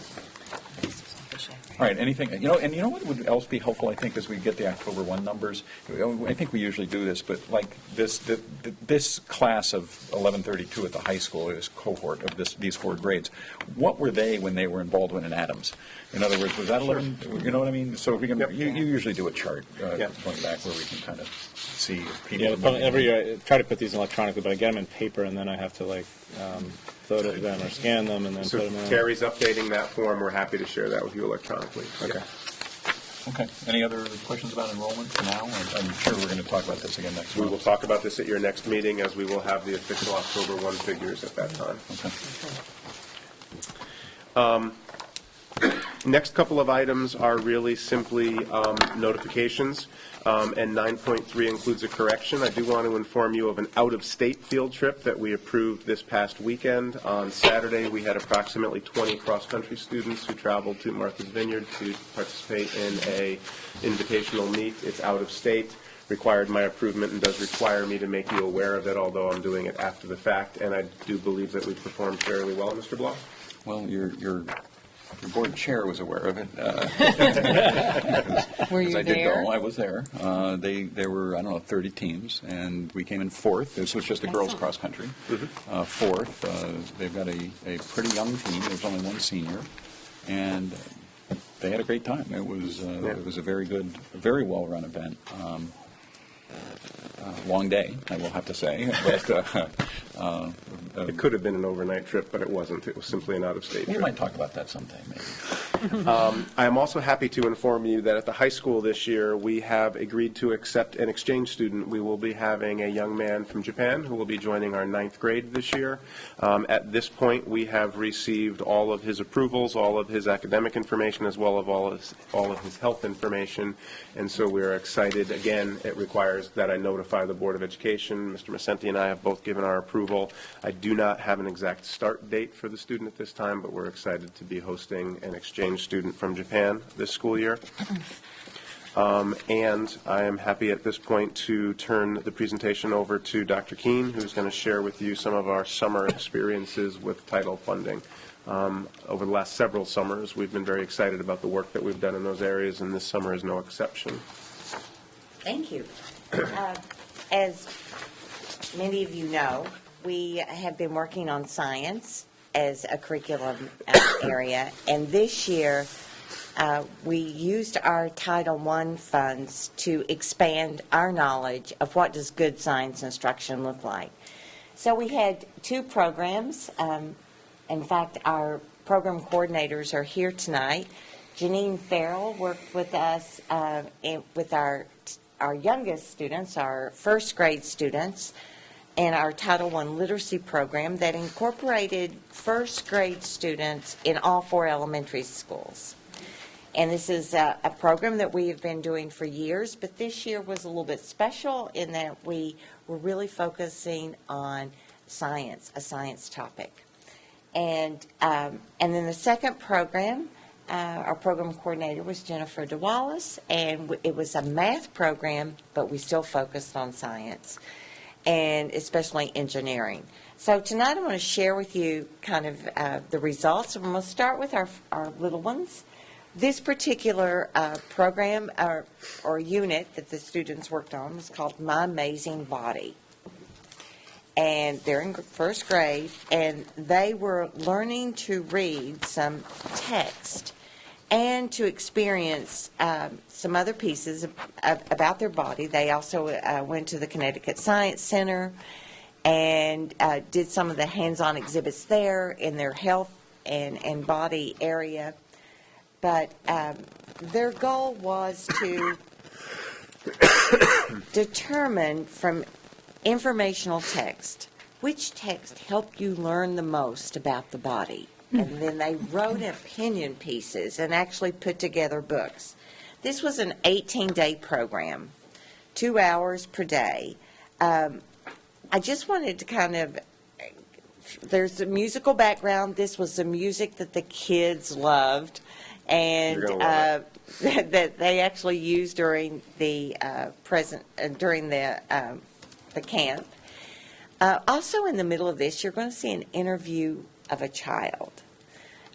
S1: All right, anything, and you know what would else be helpful, I think, as we get the October 1 numbers? I think we usually do this, but like this class of 1132 at the high school, this cohort of these 4 grades, what were they when they were in Baldwin and Adams? In other words, was that 11, you know what I mean? So if we can, you usually do a chart going back where we can kind of see if people.
S11: Yeah, every year I try to put these electronically, but I get them in paper, and then I have to photo them or scan them and then
S2: So
S11: put them in.
S2: Terry's updating that form. We're happy to share that with you electronically.
S1: Okay. Okay. Any other questions about enrollment for now? I'm sure we're going to talk about this again next
S2: We
S1: month.
S2: will talk about this at your next meeting, as we will have the official October 1 figures at that time.
S1: Okay.
S2: Next couple of items are really simply notifications, and 9.3 includes a correction. I do want to inform you of an out-of-state field trip that we approved this past weekend. On Saturday, we had approximately 20 cross-country students who traveled to Martha's Vineyard to participate in a invitational meet. It's out-of-state, required my approval, and does require me to make you aware of it, although I'm doing it after the fact, and I do believe that we performed fairly well, Mr. Block.
S1: Well, your board chair was aware of it.
S10: Were you
S1: I did
S10: there?
S1: go. I was there. There were, I don't know, 30 teams, and we came in 4th. This was just a girls' cross country. 4th. They've got a pretty young team. There's only one senior, and they had a great time. It was a very good, very well run event. Long day, I will have to say. But,
S2: It could have been an overnight trip, but it wasn't. It was simply an out-of-state
S1: we
S2: trip.
S1: might talk about that sometime, maybe.
S2: I am also happy to inform you that at the high school this year, we have agreed to accept an exchange student. We will be having a young man from Japan who will be joining our 9th grade this year. At this point, we have received all of his approvals, all of his academic information, as well as all of his health information, and so we are excited. Again, it requires that I notify the Board of Education. Mr. Macenti and I have both given our approval. I do not have an exact start date for the student at this time, but we're excited to be hosting an exchange student from Japan this school year. And I am happy at this point to turn the presentation over to Dr. Keene, who's going to share with you some of our summer experiences with title funding. Over the last several summers, we've been very excited about the work that we've done in those areas, and this summer is no exception.
S12: Thank you. As many of you know, we have been working on science as a curriculum area, and this year we used our Title I funds to expand our knowledge of what does good science instruction look like. So we had 2 programs. In fact, our program coordinators are here tonight. Janine Farrell worked with us with our youngest students, our first grade students, and our Title I literacy program that incorporated first grade students in all 4 elementary schools. And this is a program that we have been doing for years, but this year was a little bit special in that we were really focusing on science, a science topic. And then the second program, our program coordinator was Jennifer DeWallace, and it was a math program, but we still focused on science, and especially engineering. So tonight I'm going to share with you kind of the results. I'm going to start with our little ones. This particular program or unit that the students worked on was called My Amazing Body. And they're in first grade, and they were learning to read some text and to experience some other pieces about their body. They also went to the Connecticut Science Center and did some of the hands-on exhibits there in their health and body area. But their goal was to determine from informational text which text helped you learn the most about the body. And then they wrote opinion pieces and actually put together books. This was an 18-day program, 2 hours per day. I just wanted to kind of, there's a musical background. This was the music that the kids loved and that they actually used during the the camp. Also in the middle of this, you're going to see an interview of a child.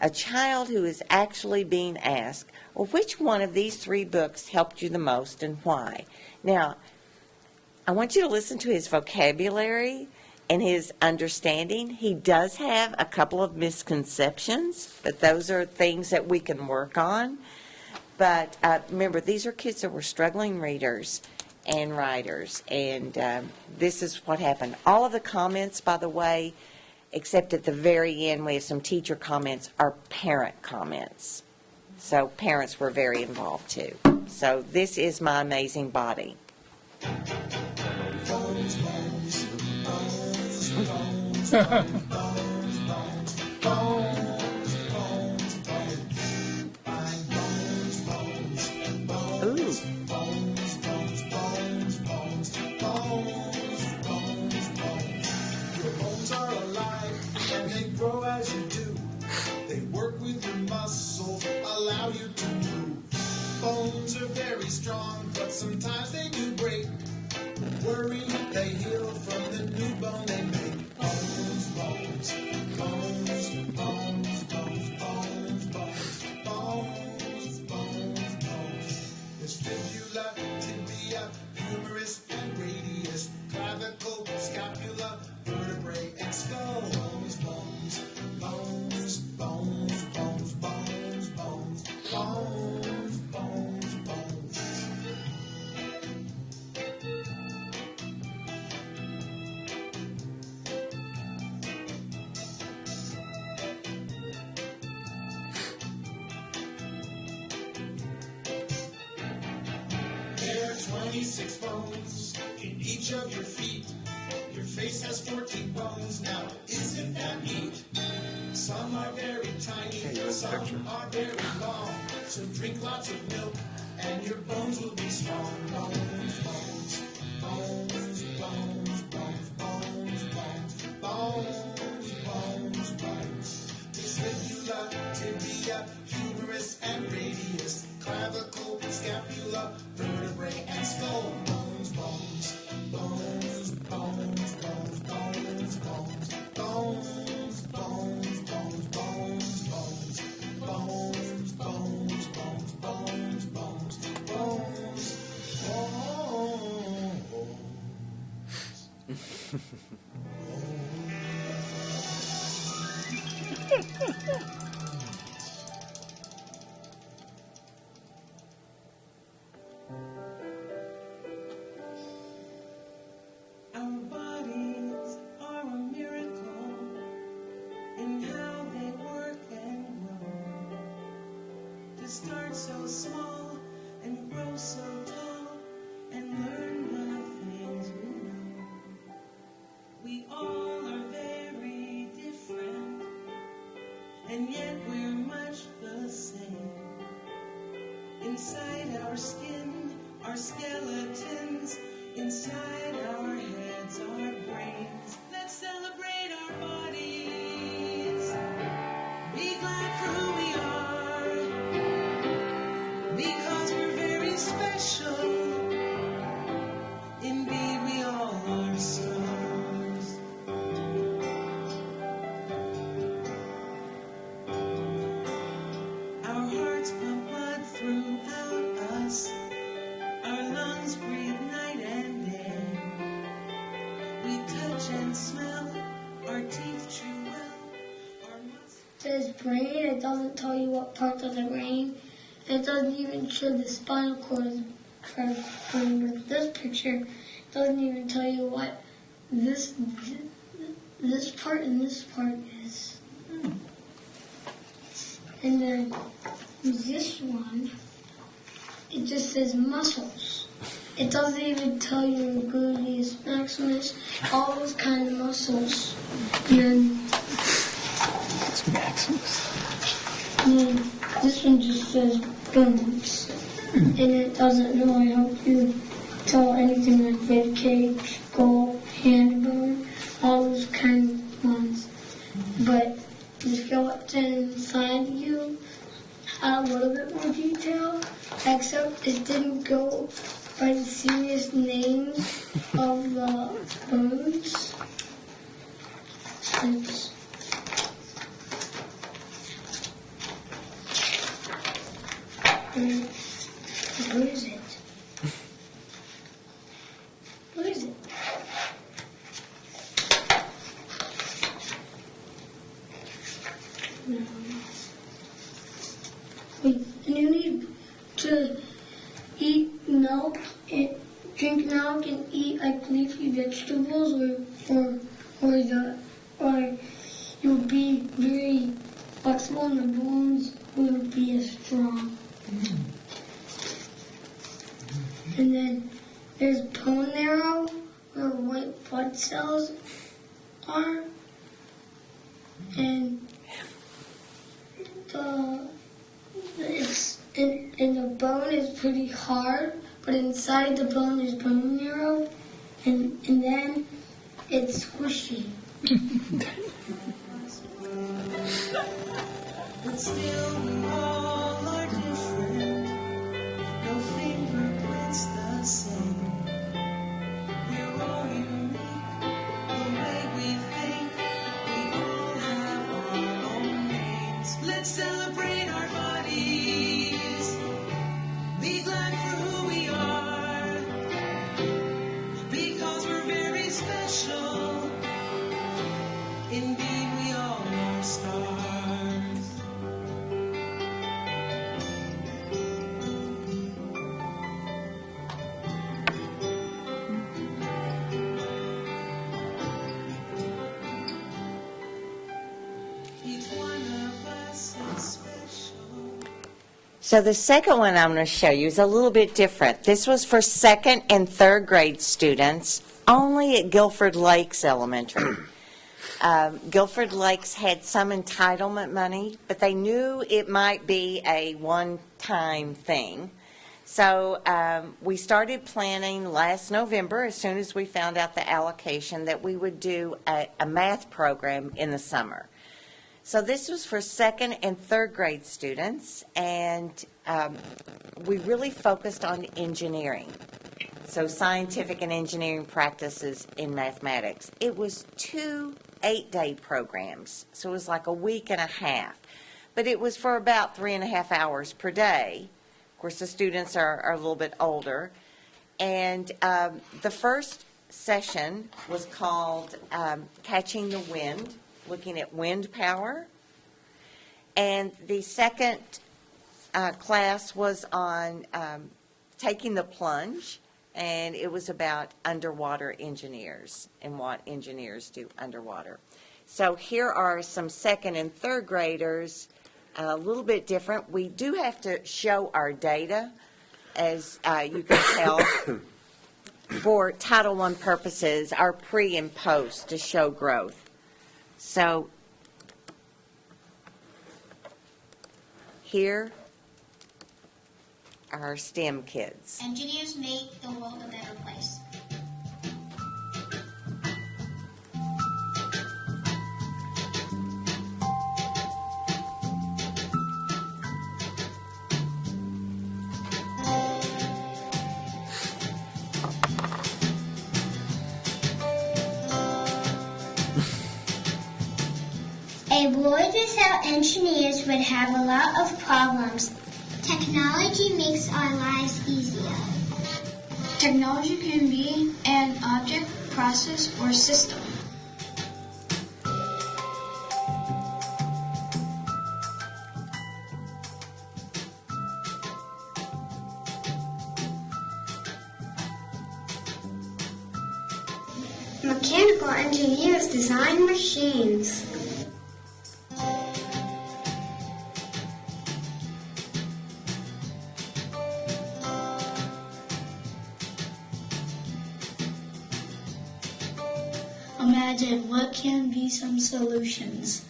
S12: a child who is actually being asked, well, which one of these 3 books helped you the most and why? Now, I want you to listen to his vocabulary and his understanding. He does have a couple of misconceptions, but those are things that we can work on. But remember, these are kids that were struggling readers and writers, and this is what happened. All of the comments, by the way, except at the very end, we have some teacher comments, are parent comments. So parents were very involved too. So this is My Amazing Body. Ooh.
S13: Your bones are alive and they grow as you do. They work with your muscles, allow you to move. Bones are very strong, but sometimes they do break. Worry, they heal from the new bone they make. Bones, bones, bones, bones, bones, bones, bones, bones, bones, bones. There's fibula, tibia, humerus, and radius, clavicle, scapula, vertebrae, and skull. Bones, bones, bones, bones, bones, bones, bones, bones, bones, bones. There are 26 bones in each of your feet. Your face has 14 bones. Now, isn't that neat? Some are very tiny, some are very long. So drink lots of milk, and your bones will be strong. Bones, bones, bones, bones, bones, bones, bones, bones, bones, bones. There's fibula, tibia, humerus, and radius, clavicle, scapula, vertebrae, and skull. Bones, bones, bones, bones, bones, bones, bones, bones, bones, bones, bones, bones, bones, bones, bones, bones, bones, bones, Our bodies are a miracle in how they work and grow. To start so small and grow so tall and learn the things we know. We all are very different, and yet we're much the same. Inside our skin are skeletons, inside our heads are brains. Let's celebrate our bodies. Be glad for who we are, because we're very special. Indeed, we all are stars. Our hearts pump blood throughout us. Our lungs breathe night and day. We touch and smell. Our teeth chew well. Our muscles.
S14: It says brain, it doesn't tell you what part of the brain. It doesn't even show the spinal cord is part of the brain. With this picture, it doesn't even tell you what this part and this part is. And then this one, it just says muscles. It doesn't even tell you gluteus maximus, all those kind of muscles. And then this one just says bones. And it doesn't really help you tell anything like rib cage, skull, hand bone, all those kind of ones. But the skeleton inside you had a little bit more detail, except it didn't go by the serious names of the bones. child can eat like leafy vegetables or you'll be very flexible and the bones will be as strong. And then there's bone marrow where white blood cells are. And the bone is pretty hard, but inside the bone is bone marrow, and then it's squishy.
S13: But still we all are different. No fingerprints the same. We're all unique. The way we think. We all have our own names. Let's celebrate our bodies. Be glad for who we are. Because we're very special. Indeed, we all are stars. Each one of us is special.
S12: So the second one I'm going to show you is a little bit different. This was for second and third grade students, only at Guilford Lakes Elementary. Guilford Lakes had some entitlement money, but they knew it might be a one-time thing. So we started planning last November, as soon as we found out the allocation, that we would do a math program in the summer. So this was for second and third grade students, and we really focused on engineering. So scientific and engineering practices in mathematics. It was 2 8-day programs, so it was like a week and a half. But it was for about 3.5 hours per day. Of course, the students are a little bit older. And the first session was called Catching the Wind, looking at wind power. And the second class was on taking the plunge, and it was about underwater engineers and what engineers do underwater. So here are some second and third graders, a little bit different. We do have to show our data, as you can tell, for Title I purposes, our pre and post to show growth. So here are our STEM kids.
S14: Engineers make the world a better place. A world without engineers would have a lot of problems. Technology makes our lives easier. Technology can be an object, process, or system. Mechanical engineers design machines. Imagine what can be some solutions.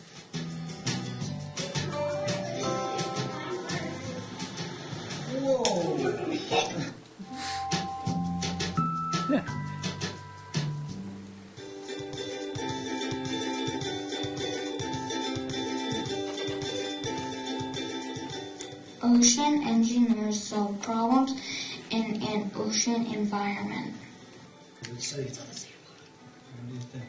S14: Ocean engineers solve problems in an ocean environment.
S13: What do you think?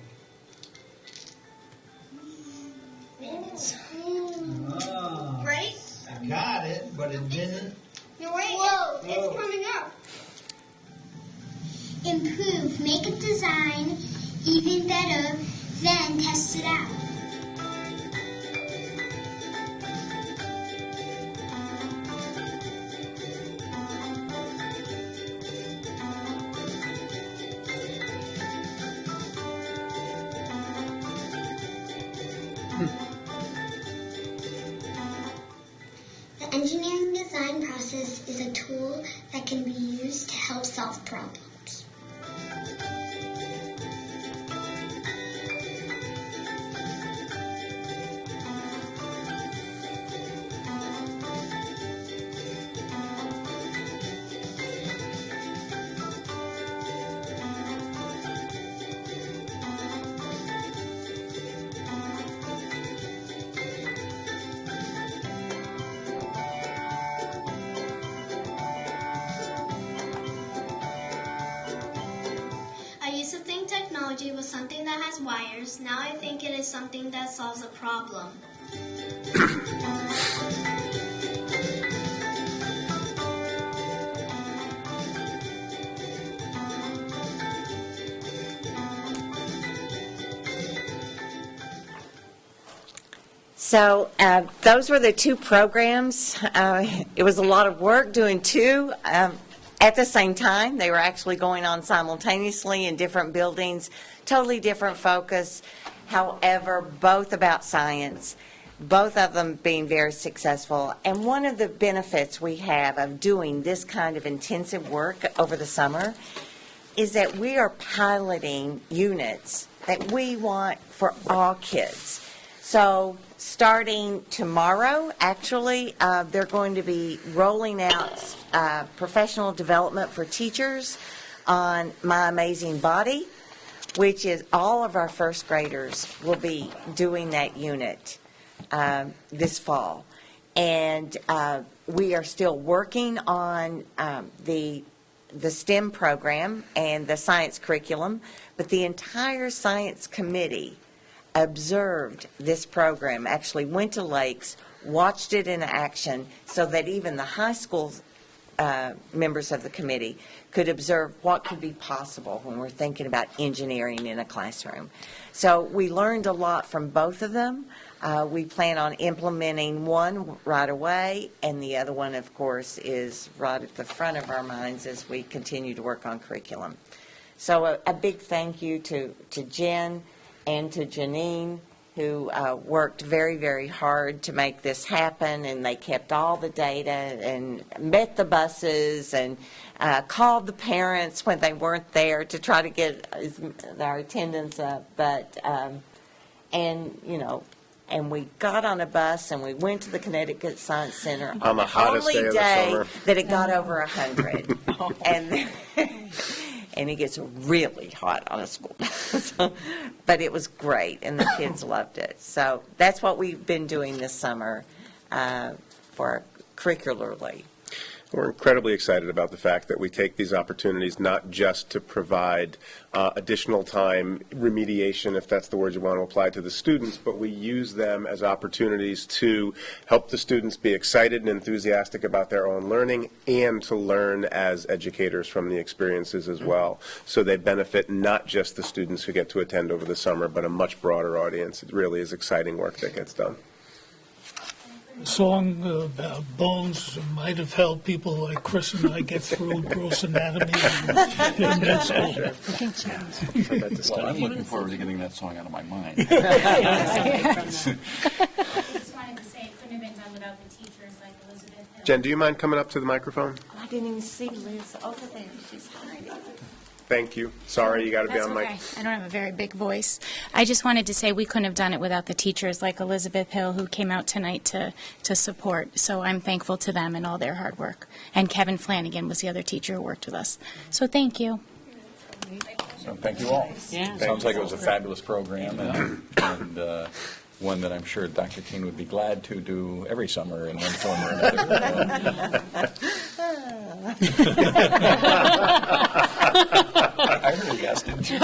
S14: Right?
S13: I got it, but it didn't.
S14: You're right. Whoa, it's coming up. Improve, make a design even better, then test it out. The engineering design process is a tool that can be used to help solve problems. I used to think technology was something that has wires. Now I think it is something that solves a problem.
S12: So those were the two programs. It was a lot of work doing two at the same time. They were actually going on simultaneously in different buildings, totally different focus. However, both about science, both of them being very successful. And one of the benefits we have of doing this kind of intensive work over the summer is that we are piloting units that we want for all kids. So starting tomorrow, actually, they're going to be rolling out professional development for teachers on My Amazing Body, which is all of our first graders will be doing that unit this fall. And we are still working on the STEM program and the science curriculum, but the entire science committee observed this program, actually went to Lakes, watched it in action, so that even the high school members of the committee could observe what could be possible when we're thinking about engineering in a classroom. So we learned a lot from both of them. We plan on implementing one right away, and the other one, of course, is right at the front of our minds as we continue to work on curriculum. So a big thank you to Jen and to Janine, who worked very, very hard to make this happen, and they kept all the data and met the buses and called the parents when they weren't there to try to get our attendance up. But, and we got on a bus and we went to the Connecticut Science Center
S2: On the hottest day of the summer.
S12: that it got over 100. And it gets really hot on a school bus. But it was great, and the kids loved it. So that's what we've been doing this summer for curricularly.
S2: We're incredibly excited about the fact that we take these opportunities not just to provide additional time, remediation, if that's the word you want to apply to the students, but we use them as opportunities to help the students be excited and enthusiastic about their own learning and to learn as educators from the experiences as well. So they benefit not just the students who get to attend over the summer, but a much broader audience. It really is exciting work that gets done.
S9: A song about bones might have helped people like Chris and I get through gross anatomy in med school.
S1: Well, I'm looking forward to getting that song out of my mind.
S15: I just wanted to say it couldn't have been done without the teachers like Elizabeth Hill.
S2: Jen, do you mind coming up to the microphone?
S12: I didn't even see Liz over there. She's hiding.
S2: Thank you. Sorry, you got to be
S15: That's
S2: on mic.
S15: okay. I don't have a very big voice. I just wanted to say we couldn't have done it without the teachers like Elizabeth Hill, who came out tonight to support. So I'm thankful to them and all their hard work. And Kevin Flanagan was the other teacher who worked with us. So thank you.
S1: So thank you all.
S10: Yeah.
S1: Sounds like it was a fabulous program, and one that I'm sure Dr. Keene would be glad to do every summer in one form or another. I really guessed, didn't you?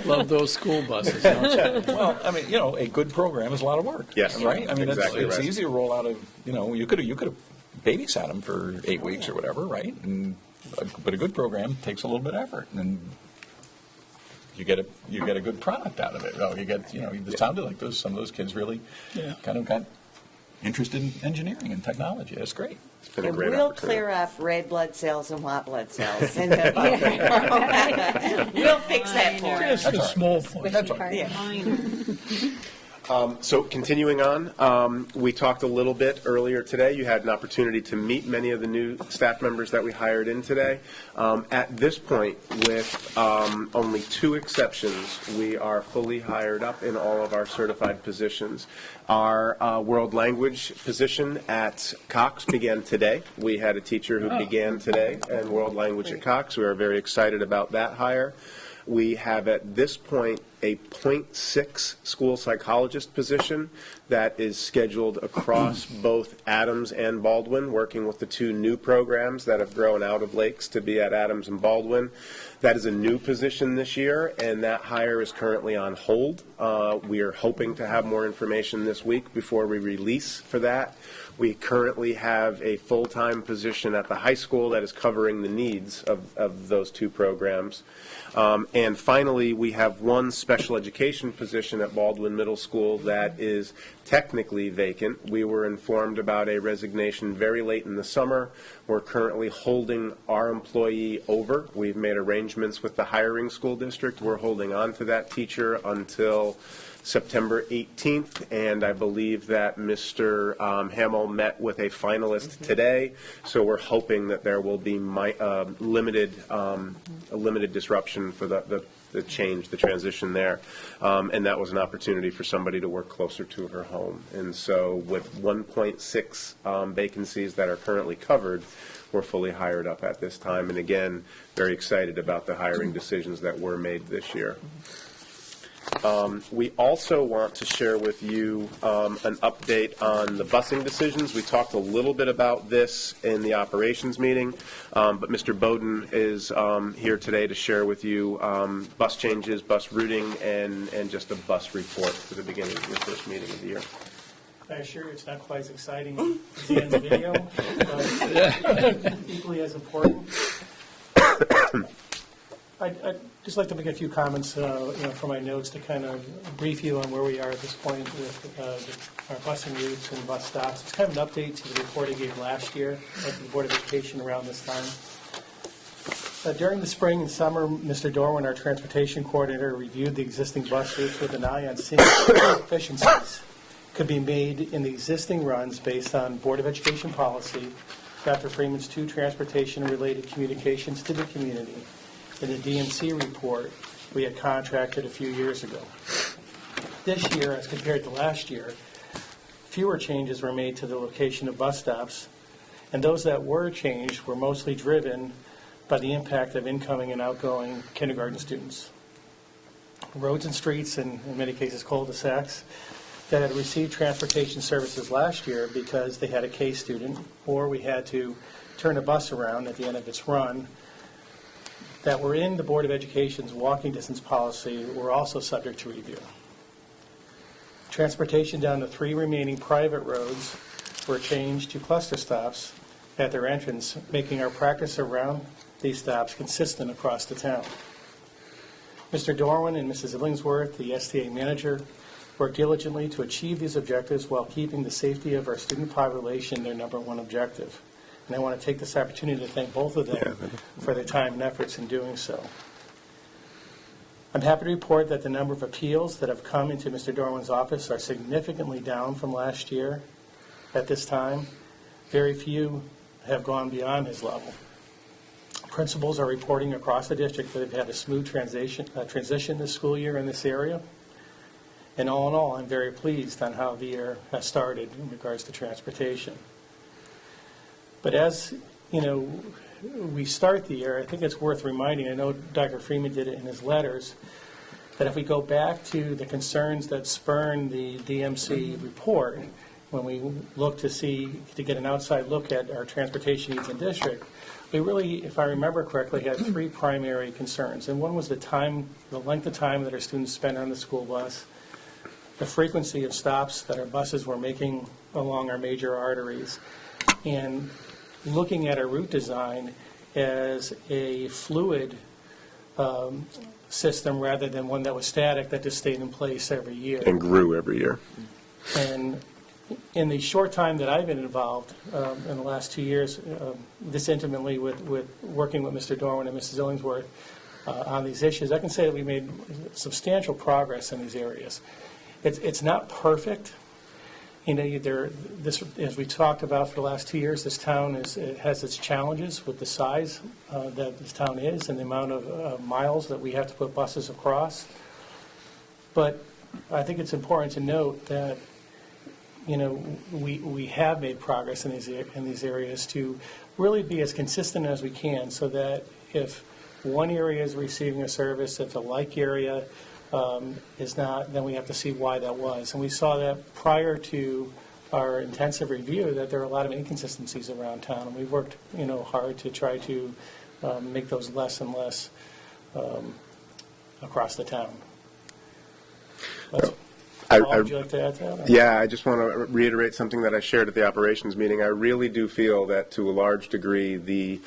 S4: Love those school buses, don't you?
S1: Well, I mean, a good program is a lot of work.
S2: Yes.
S1: Right? I mean,
S2: Exactly
S1: it's
S2: right.
S1: easy to roll out of, you could have babysat them for 8 weeks or whatever, right? But a good program takes a little bit of effort, and you get a good product out of it. Well, it sounded like some of those kids really
S9: Yeah.
S1: kind of got interested in engineering and technology. That's great.
S2: It's been a
S12: And
S2: great
S12: we'll
S2: opportunity.
S12: clear up red blood cells and white blood cells. And we'll fix that for us.
S9: Just a small point.
S1: That's all right.
S12: Yeah.
S2: So continuing on, we talked a little bit earlier today. You had an opportunity to meet many of the new staff members that we hired in today. At this point, with only 2 exceptions, we are fully hired up in all of our certified positions. Our world language position at Cox began today. We had a teacher who began today in world language at Cox. We are very excited about that hire. We have at this point a .6 school psychologist position that is scheduled across both Adams and Baldwin, working with the 2 new programs that have grown out of Lakes to be at Adams and Baldwin. That is a new position this year, and that hire is currently on hold. We are hoping to have more information this week before we release for that. We currently have a full-time position at the high school that is covering the needs of those 2 programs. And finally, we have 1 special education position at Baldwin Middle School that is technically vacant. We were informed about a resignation very late in the summer. We're currently holding our employee over. We've made arrangements with the hiring school district. We're holding on to that teacher until September 18th, and I believe that Mr. Hamill met with a finalist today, so we're hoping that there will be a limited disruption for the change, the transition there, and that was an opportunity for somebody to work closer to her home. And so with 1.6 vacancies that are currently covered, we're fully hired up at this time, and again, very excited about the hiring decisions that were made this year. We also want to share with you an update on the busing decisions. We talked a little bit about this in the operations meeting, but Mr. Bowden is here today to share with you bus changes, bus routing, and just a bus report for the beginning of your first meeting of the year.
S3: I assure you, it's not quite as exciting as the end video, but equally as important. I'd just like to make a few comments, from my notes to kind of brief you on where we are at this point with our busing routes and bus stops. It's kind of an update to the report I gave last year at the Board of Education around this time. During the spring and summer, Mr. Dorwin, our transportation coordinator, reviewed the existing bus routes with an eye on seeing what efficiencies could be made in the existing runs based on Board of Education policy, Dr. Freeman's 2 transportation-related communications to the community, in the DMC report we had contracted a few years ago. This year, as compared to last year, fewer changes were made to the location of bus stops, and those that were changed were mostly driven by the impact of incoming and outgoing kindergarten students. Roads and streets, and in many cases cul-de-sacs, that had received transportation services last year because they had a K student, or we had to turn a bus around at the end of its run, that were in the Board of Education's walking distance policy were also subject to review. Transportation down the 3 remaining private roads were changed to cluster stops at their entrance, making our practice around these stops consistent across the town. Mr. Dorwin and Mrs. Illingsworth, the STA manager, worked diligently to achieve these objectives while keeping the safety of our student population their number 1 objective. And I want to take this opportunity to thank both of them for their time and efforts in doing so. I'm happy to report that the number of appeals that have come into Mr. Dorwin's office are significantly down from last year. At this time, very few have gone beyond his level. Principals are reporting across the district that they've had a smooth transition this school year in this area. And all in all, I'm very pleased on how the year has started in regards to transportation. But as, we start the year, I think it's worth reminding, I know Dr. Freeman did it in his letters, that if we go back to the concerns that spurned the DMC report, when we look to get an outside look at our transportation needs in district, we really, if I remember correctly, had 3 primary concerns. And one was the length of time that our students spend on the school bus, the frequency of stops that our buses were making along our major arteries, and looking at our route design as a fluid system rather than one that was static that just stayed in place every year.
S2: And grew every year.
S3: And in the short time that I've been involved in the last 2 years, this intimately with working with Mr. Dorwin and Mrs. Illingsworth on these issues, I can say that we made substantial progress in these areas. It's not perfect. You know, this, as we talked about for the last 2 years, this town has its challenges with the size that this town is and the amount of miles that we have to put buses across. But I think it's important to note that, you know, we have made progress in these areas to really be as consistent as we can, so that if one area is receiving a service, if a like area is not, then we have to see why that was. And we saw that prior to our intensive review, that there are a lot of inconsistencies around town, and we've worked, you know, hard to try to make those less and less across the town. Paul, would you like to add to that?
S2: Yeah, I just want to reiterate something that I shared at the operations meeting. I really do feel that, to a large degree, the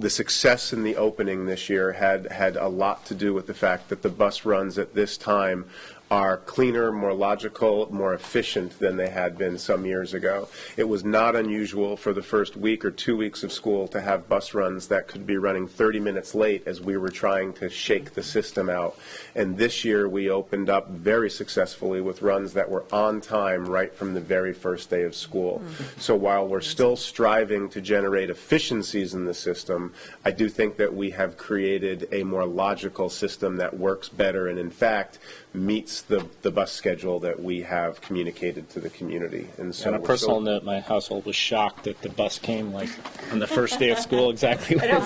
S2: success in the opening this year had a lot to do with the fact that the bus runs at this time are cleaner, more logical, more efficient than they had been some years ago. It was not unusual for the first week or 2 weeks of school to have bus runs that could be running 30 minutes late as we were trying to shake the system out. And this year we opened up very successfully with runs that were on time right from the very first day of school. So while we're still striving to generate efficiencies in the system, I do think that we have created a more logical system that works better and, in fact, meets the bus schedule that we have communicated to the community. And so,
S11: on a personal note, my household was shocked that the bus came like on the first day of school exactly when it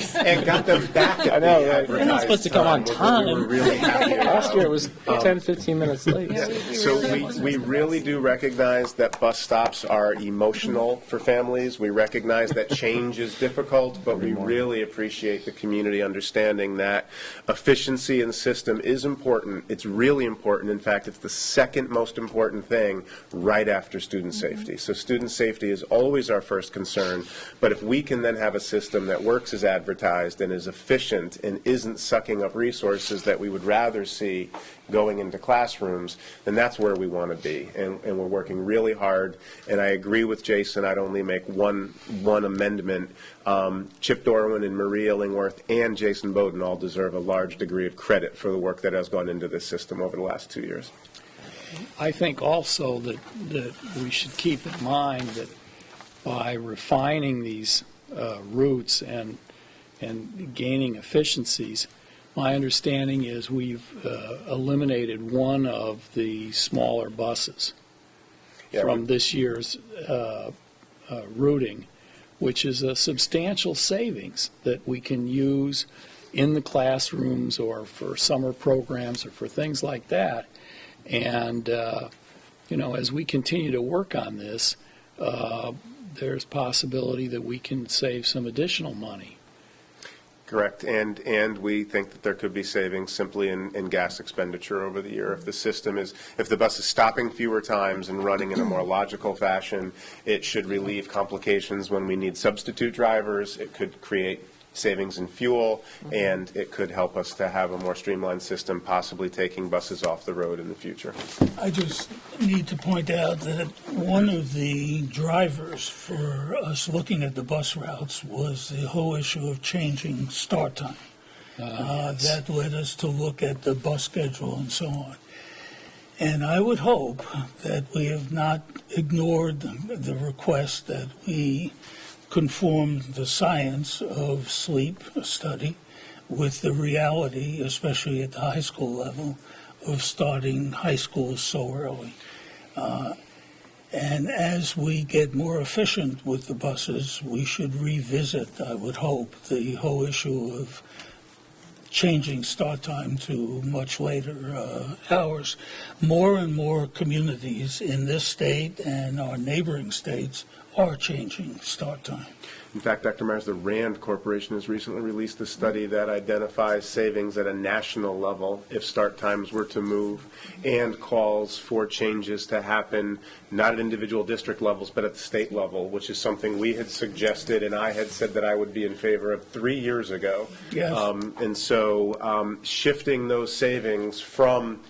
S11: said.
S2: And got them back.
S11: I know, right? They're not supposed to come on time.
S2: We were really happy.
S11: Last year it was 10, 15 minutes late.
S2: So we really do recognize that bus stops are emotional for families. We recognize that change is difficult, but we really appreciate the community understanding that efficiency in the system is important. It's really important. In fact, it's the second most important thing right after student safety. So student safety is always our first concern, but if we can then have a system that works as advertised and is efficient and isn't sucking up resources that we would rather see going into classrooms, then that's where we want to be. And we're working really hard. And I agree with Jason. I'd only make one amendment. Chip Dorwin and Marie Illingworth and Jason Bowden all deserve a large degree of credit for the work that has gone into this system over the last 2 years.
S4: I think also that we should keep in mind that by refining these routes and gaining efficiencies, my understanding is we've eliminated one of the smaller buses from this year's routing, which is a substantial savings that we can use in the classrooms or for summer programs or for things like that. And, you know, as we continue to work on this, there's possibility that we can save some additional money.
S2: Correct, and we think that there could be savings simply in gas expenditure over the year. If the bus is stopping fewer times and running in a more logical fashion, it should relieve complications when we need substitute drivers. It could create savings in fuel, and it could help us to have a more streamlined system, possibly taking buses off the road in the future.
S9: I just need to point out that one of the drivers for us looking at the bus routes was the whole issue of changing start time. That led us to look at the bus schedule and so on. And I would hope that we have not ignored the request that we conform the science of sleep study with the reality, especially at the high school level, of starting high school so early. And as we get more efficient with the buses, we should revisit, I would hope, the whole issue of changing start time to much later hours. More and more communities in this state and our neighboring states are changing start time.
S2: In fact, Dr. Myers, the RAND Corporation has recently released a study that identifies savings at a national level if start times were to move, and calls for changes to happen not at individual district levels but at the state level, which is something we had suggested and I had said that I would be in favor of 3 years ago.
S9: Yes.
S2: And so shifting those savings from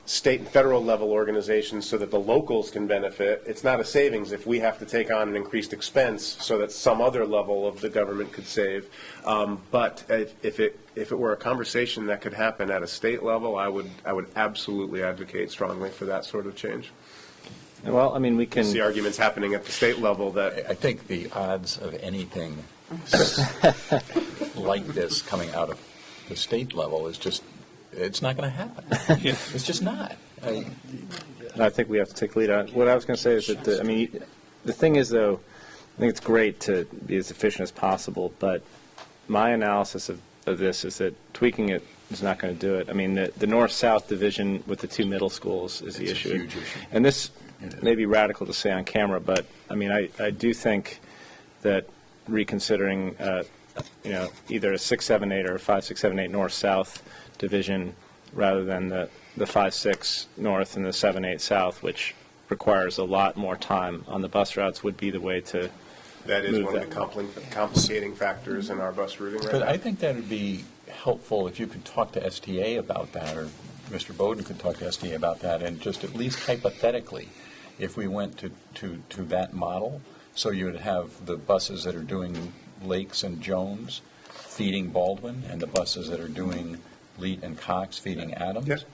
S2: state and federal level organizations so that the locals can benefit. It's not a savings if we have to take on an increased expense so that some other level of the government could save. But if it were a conversation that could happen at a state level, I would absolutely advocate strongly for that sort of change.
S11: Well, I mean, we can
S2: see arguments happening at the state level that
S1: I think the odds of anything like this coming out of the state level is just, it's not going to happen. It's just not.
S11: I think we have to take lead on it. What I was going to say is that, the thing is, though, I think it's great to be as efficient as possible, but my analysis of this is that tweaking it is not going to do it. I mean, the north-south division with the two middle schools is the issue.
S1: It's a huge issue.
S11: And this may be radical to say on camera, but, I do think that reconsidering, either a 6-7-8 or a 5-6-7-8 north-south division rather than the 5-6 north and the 7-8 south, which requires a lot more time on the bus routes, would be the way to
S2: that is
S11: move
S2: one of the complicating factors in our bus routing right
S1: But
S2: now.
S1: I think that would be helpful if you could talk to STA about that, or Mr. Bowden could talk to STA about that, and just at least hypothetically, if we went to that model, so you would have the buses that are doing Lakes and Jones feeding Baldwin, and the buses that are doing Leet and Cox feeding Adams.
S2: Yes.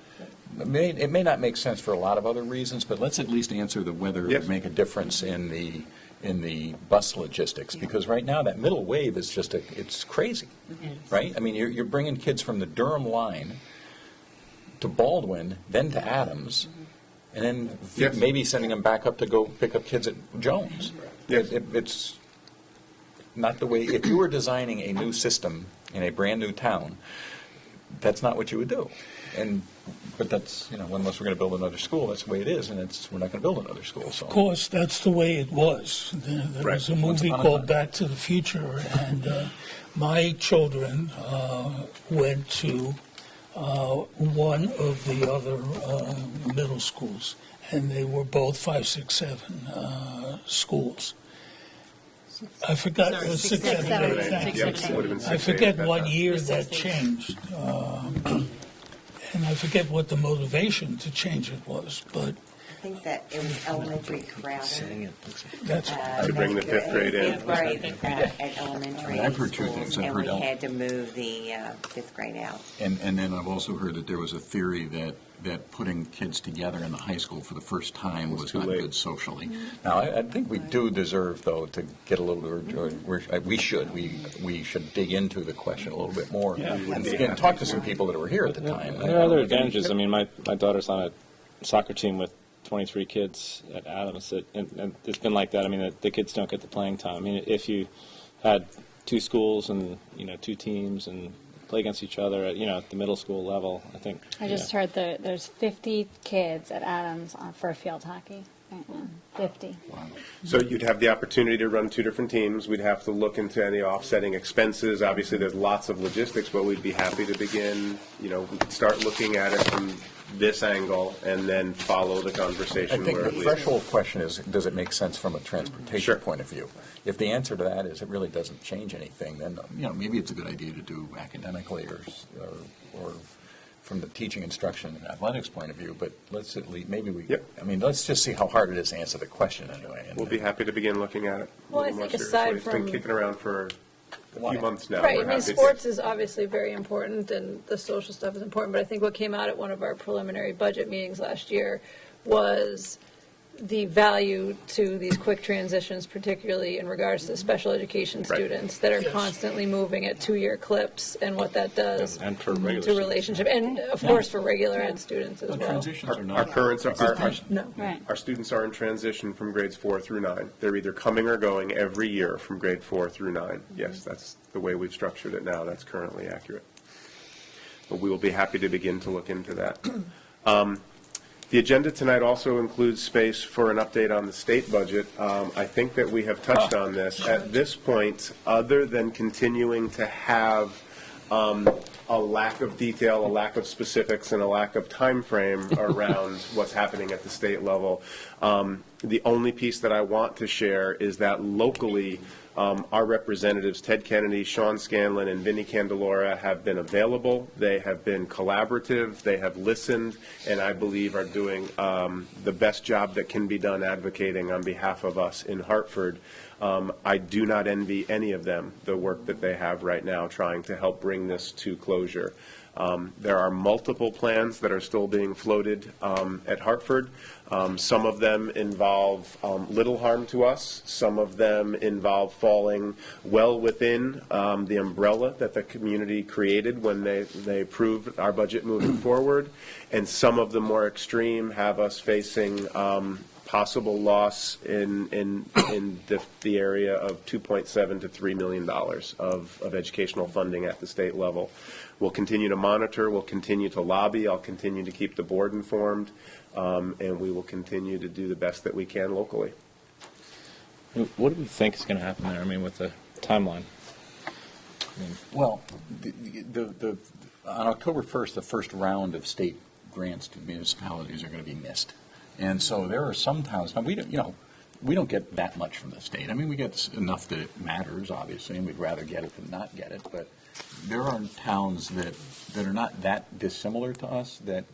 S1: It may not make sense for a lot of other reasons, but let's at least answer the whether it
S2: Yes.
S1: would make a difference in the bus logistics, because right now that middle wave is just it's crazy, right? I mean, you're bringing kids from the Durham line to Baldwin, then to Adams, and then
S2: Yes.
S1: maybe sending them back up to go pick up kids at Jones.
S2: Yes.
S1: It's not the way. If you were designing a new system in a brand new town, that's not what you would do. But that's, unless we're going to build another school, that's the way it is, and we're not going to build another school. So.
S9: Of course, that's the way it was. There was a movie called Back to the Future, and my children went to one of the other middle schools, and they were both 5, 6, 7 schools. I forgot.
S7: Sorry,
S9: 6, 7, 8. Thank you. I forget what year that changed. And I forget what the motivation to change it was, but
S12: I think that it was elementary crowding.
S9: that's
S2: To bring the fifth grade in.
S12: Fifth grade at elementary
S1: I've heard two
S12: schools,
S1: things. I've
S12: and
S1: heard
S12: we had to move the fifth grade out.
S1: And then I've also heard that there was a theory that putting kids together in the high school for the first time was not good socially. Now, I think we do deserve, though, to get a little, we should dig into the question a little bit more. And talk to some people that were here at the time.
S11: There are other advantages. I mean, my daughter's on a soccer team with 23 kids at Adams, and it's been like that. I mean, the kids don't get the playing time. I mean, if you had two schools and, two teams and play against each other at, at the middle school level, I think.
S8: I just heard there's 50 kids at Adams for field hockey right now. 50.
S2: So you'd have the opportunity to run two different teams. We'd have to look into any offsetting expenses. Obviously, there's lots of logistics, but we'd be happy to begin, we could start looking at it from this angle and then follow the conversation.
S1: I think
S2: where
S1: the
S2: it leads.
S1: threshold question is, does it make sense from a transportation point of view? If the answer to that is it really doesn't change anything, then, maybe it's a good idea to do academically or from the teaching, instruction, and athletics point of view, but let's at least, let's just see how hard it is to answer the question anyway.
S2: We'll be happy to begin looking at it a
S7: Well, I
S2: little more
S7: think
S2: seriously.
S7: aside
S2: It's been
S7: from-
S2: kicking around for a few months now.
S7: Right,
S2: We're
S7: I mean,
S2: happy to-
S7: sports is obviously very important, and the social stuff is important, but I think what came out at one of our preliminary budget meetings last year was the value to these quick transitions, particularly in regards to special education students that are constantly moving at 2-year clips, and what that does
S11: And for regular
S7: to relationship, and of course for regular ed students as well.
S1: Transitions are
S2: Our
S1: not.
S2: currents are,
S7: No.
S8: Right.
S2: our students are in transition from grades 4 through 9. They're either coming or going every year from grade 4 through 9. Yes, that's the way we've structured it now. That's currently accurate. But we will be happy to begin to look into that. The agenda tonight also includes space for an update on the state budget. I think that we have touched on this. At this point, other than continuing to have a lack of detail, a lack of specifics, and a lack of time frame around what's happening at the state level, the only piece that I want to share is that locally, Our representatives, Ted Kennedy, Sean Scanlon, and Vinnie Candelora, have been available. They have been collaborative. They have listened, and I believe are doing the best job that can be done advocating on behalf of us in Hartford. I do not envy any of them the work that they have right now trying to help bring this to closure. There are multiple plans that are still being floated at Hartford. Some of them involve little harm to us. Some of them involve falling well within the umbrella that the community created when they approved our budget moving forward. And some of the more extreme have us facing possible loss in the area of $2.7 to $3 million of educational funding at the state level. We'll continue to monitor. We'll continue to lobby. I'll continue to keep the board informed, and we will continue to do the best that we can locally.
S11: What do we think is going to happen there? I mean, with the timeline.
S1: Well, on October 1st, the first round of state grants to municipalities are going to be missed. And so there are some towns, now we don't get that much from the state. I mean, we get enough that it matters, obviously, and we'd rather get it than not get it. But there are towns that are not that dissimilar to us that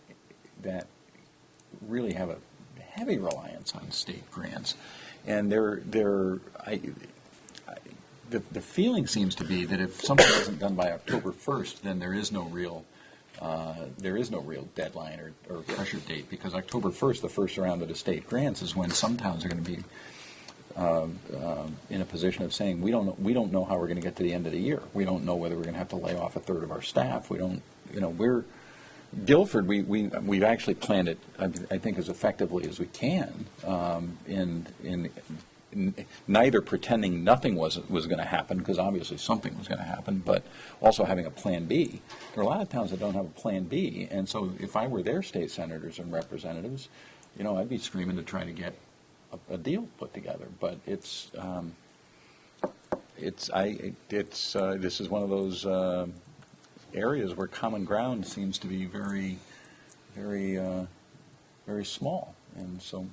S1: really have a heavy reliance on state grants. And the feeling seems to be that if something isn't done by October 1st, then there is no real deadline or pressure date, because October 1st, the first round of the state grants, is when some towns are going to be in a position of saying, we don't know how we're going to get to the end of the year. We don't know whether we're going to have to lay off a third of our staff. We don't, Guilford, we've actually planned it, I think, as effectively as we can, in neither pretending nothing was going to happen, because obviously something was going to happen, but also having a plan B. There are a lot of towns that don't have a plan B, and so if I were their state senators and representatives, I'd be screaming to try to get a deal put together. But this is one of those areas where common ground seems to be very, very, very small, and so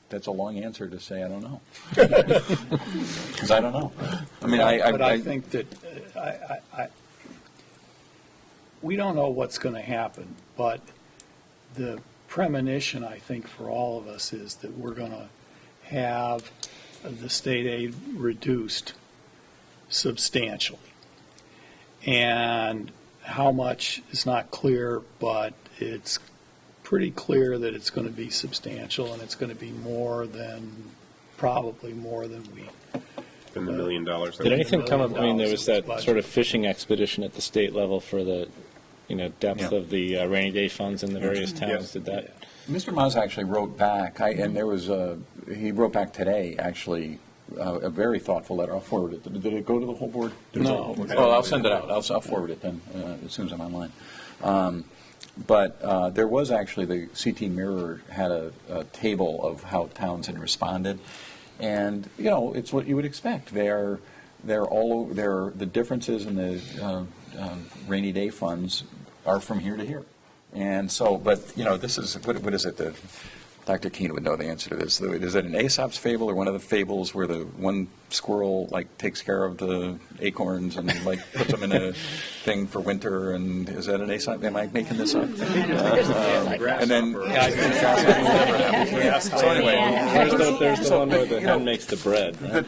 S1: that's a long answer to say I don't know, because I don't know. I mean,
S4: I think that we don't know what's going to happen, but the premonition, I think, for all of us is that we're going to have the state aid reduced substantially. And how much is not clear, but it's pretty clear that it's going to be substantial, and it's going to be probably more than
S2: the $1 million.
S11: Did anything come up? I mean, there was that sort of fishing expedition at the state level for the depth of the rainy day funds in the various towns.
S1: Yes.
S11: Did that?
S1: Mr. Maz actually wrote back, and there was he wrote back today, actually, a very thoughtful letter. I'll forward it. Did it go to the whole board?
S4: No.
S1: Oh, I'll send it out. I'll forward it then as soon as I'm online. But there was actually, the CT Mirror had a table of how towns had responded, and it's what you would expect. They're all over. The differences in the rainy day funds are from here to here, and so. But this is what is it? Dr. Keene would know the answer to this. Is it an Aesop's fable or one of the fables where the one squirrel takes care of the acorns and puts them in a thing for winter? And is that an Aesop? Am I making this up? And then so anyway,
S11: there's the one where the hen makes the bread. Right?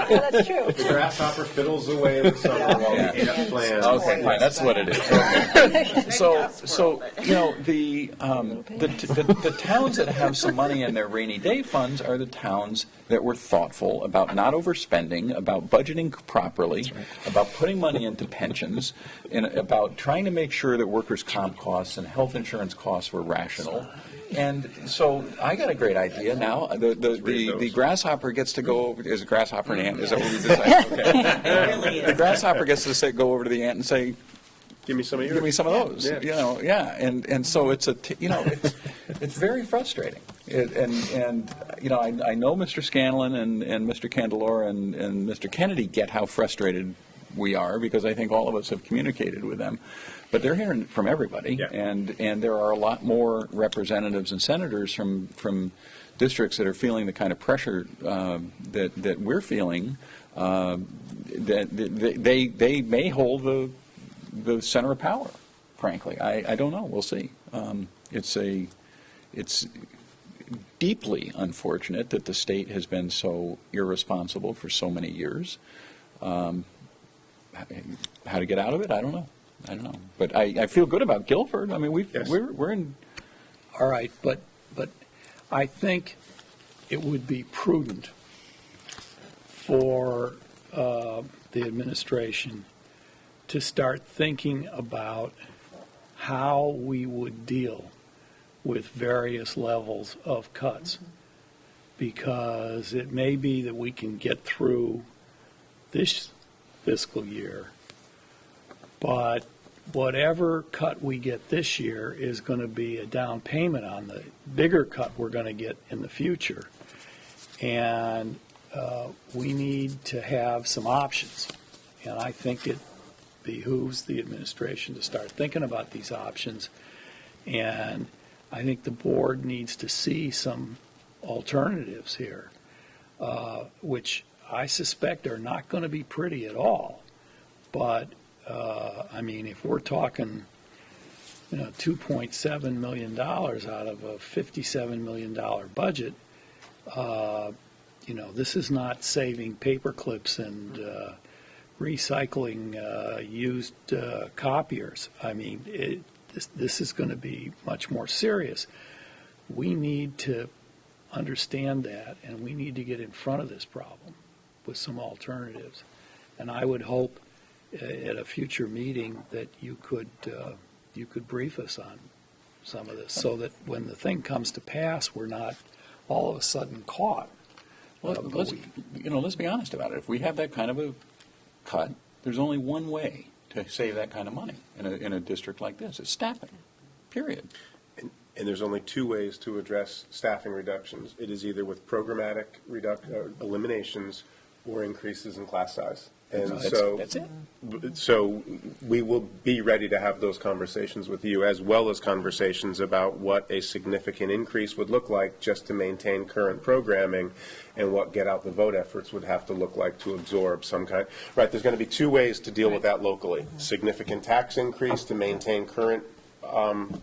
S7: That's true.
S2: The grasshopper fiddles away in the summer while we eat plans.
S1: Okay, fine. That's what it is. Okay. So the towns that have some money in their rainy day funds are the towns that were thoughtful about not overspending, about budgeting properly, about putting money into pensions, and about trying to make sure that workers' comp costs and health insurance costs were rational. And so I got a great idea now. The grasshopper gets to go over. Is a grasshopper an ant? Is that what we decided? Okay. The grasshopper gets to go over to the ant and say,
S2: Give me some of yours.
S1: Give me some of those.
S2: Yeah.
S1: And so it's it's very frustrating. I know Mr. Scanlon and Mr. Candelora and Mr. Kennedy get how frustrated we are, because I think all of us have communicated with them. But they're hearing from everybody,
S2: Yeah.
S1: and there are a lot more representatives and senators from districts that are feeling the kind of pressure that we're feeling. That they may hold the center of power. Frankly, I don't know. We'll see. It's deeply unfortunate that the state has been so irresponsible for so many years. How to get out of it? I don't know. But I feel good about Guilford. I mean, we're in.
S4: All right, but I think it would be prudent for the administration to start thinking about how we would deal with various levels of cuts, because it may be that we can get through this fiscal year, but whatever cut we get this year is going to be a down payment on the bigger cut we're going to get in the future. And we need to have some options. And I think it behooves the administration to start thinking about these options. And I think the board needs to see some alternatives here, which I suspect are not going to be pretty at all. But, I mean, if we're talking, $2.7 million out of a $57 million budget, this is not saving paper clips and recycling used copiers. I mean, this is going to be much more serious. We need to understand that, and we need to get in front of this problem with some alternatives. And I would hope at a future meeting that you could brief us on some of this, so that when the thing comes to pass, we're not all of a sudden caught.
S1: Well, let's be honest about it. If we have that kind of a cut, there's only one way to save that kind of money in a district like this. It's staffing, period.
S2: And there's only two ways to address staffing reductions. It is either with programmatic eliminations or increases in class size. And
S1: that's it.
S2: So we will be ready to have those conversations with you, as well as conversations about what a significant increase would look like just to maintain current programming, and what get out the vote efforts would have to look like to absorb some kind. Right, there's going to be two ways to deal with that locally. Significant tax increase to maintain current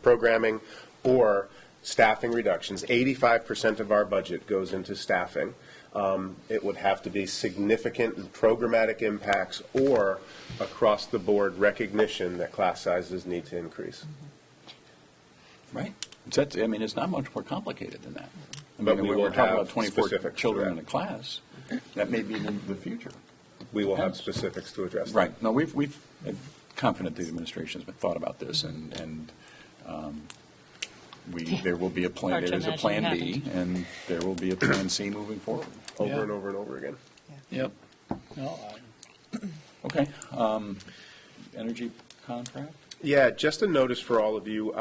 S2: programming, or staffing reductions. 85% of our budget goes into staffing. It would have to be significant programmatic impacts or across-the-board recognition that class sizes need to increase.
S1: Right. It's not much more complicated than that.
S2: But we
S1: we're
S2: will
S1: talking
S2: have
S1: about 24
S2: specifics
S1: children
S2: to
S1: in a class. That may be in the future.
S2: We will have specifics to address that.
S1: Right. No, we've confident the administration has been thought about this, and there will be a plan.
S10: Hard to
S1: There is a
S10: imagine
S1: plan B, and there will be a plan C moving forward.
S2: Over and over and over again.
S4: Yep. No,
S1: Okay. Energy contract?
S2: Yeah, just a notice for all of you.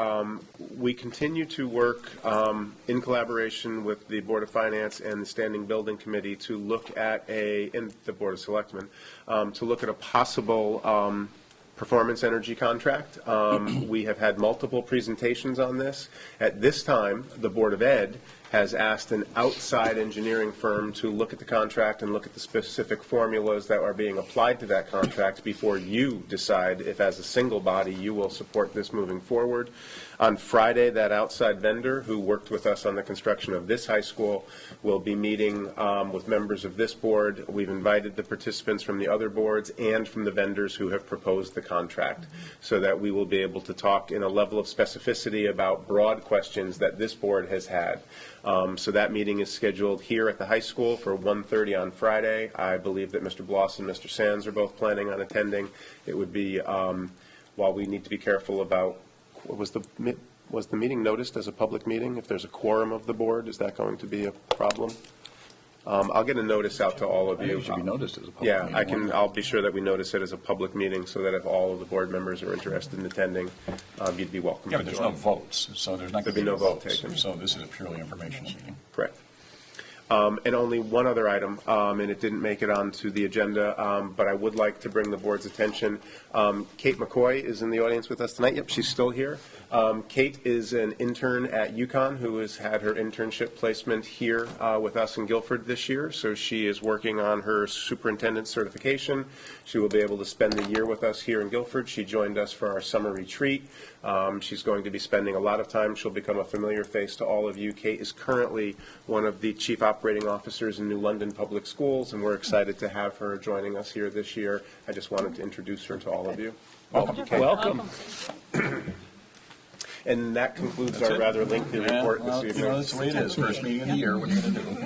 S2: We continue to work in collaboration with the Board of Finance and the Standing Building Committee to look at and the Board of Selectmen, to look at a possible performance energy contract. We have had multiple presentations on this. At this time, the Board of Ed has asked an outside engineering firm to look at the contract and look at the specific formulas that are being applied to that contract before you decide if, as a single body, you will support this moving forward. On Friday, that outside vendor who worked with us on the construction of this high school will be meeting with members of this board. We've invited the participants from the other boards and from the vendors who have proposed the contract, so that we will be able to talk in a level of specificity about broad questions that this board has had. So that meeting is scheduled here at the high school for 1:30 on Friday. I believe that Mr. Bloss and Mr. Sands are both planning on attending. It would be, while we need to be careful about, was the meeting noticed as a public meeting? If there's a quorum of the board, is that going to be a problem? I'll get a notice out to all of you.
S1: It should be noticed as a public meeting.
S2: I'll be sure that we notice it as a public meeting, so that if all of the board members are interested in attending, you'd be welcome to
S1: Yeah, but there's
S2: join.
S1: no votes, so there's not going to be
S2: no vote
S1: votes.
S2: taken.
S1: So this is a purely informational meeting.
S2: Correct. And only one other item, and it didn't make it onto the agenda, but I would like to bring the board's attention. Kate McCoy is in the audience with us tonight. Yep, she's still here. Kate is an intern at UConn who has had her internship placement here with us in Guilford this year. So she is working on her superintendent certification. She will be able to spend the year with us here in Guilford. She joined us for our summer retreat. She's going to be spending a lot of time. She'll become a familiar face to all of you. Kate is currently one of the chief operating officers in New London Public Schools, and we're excited to have her joining us here this year. I just wanted to introduce her to all of you. Welcome, Kate.
S4: Welcome.
S2: And that concludes our rather lengthy report this evening.
S1: That's the way it is. First meeting of the year. What are you going to do?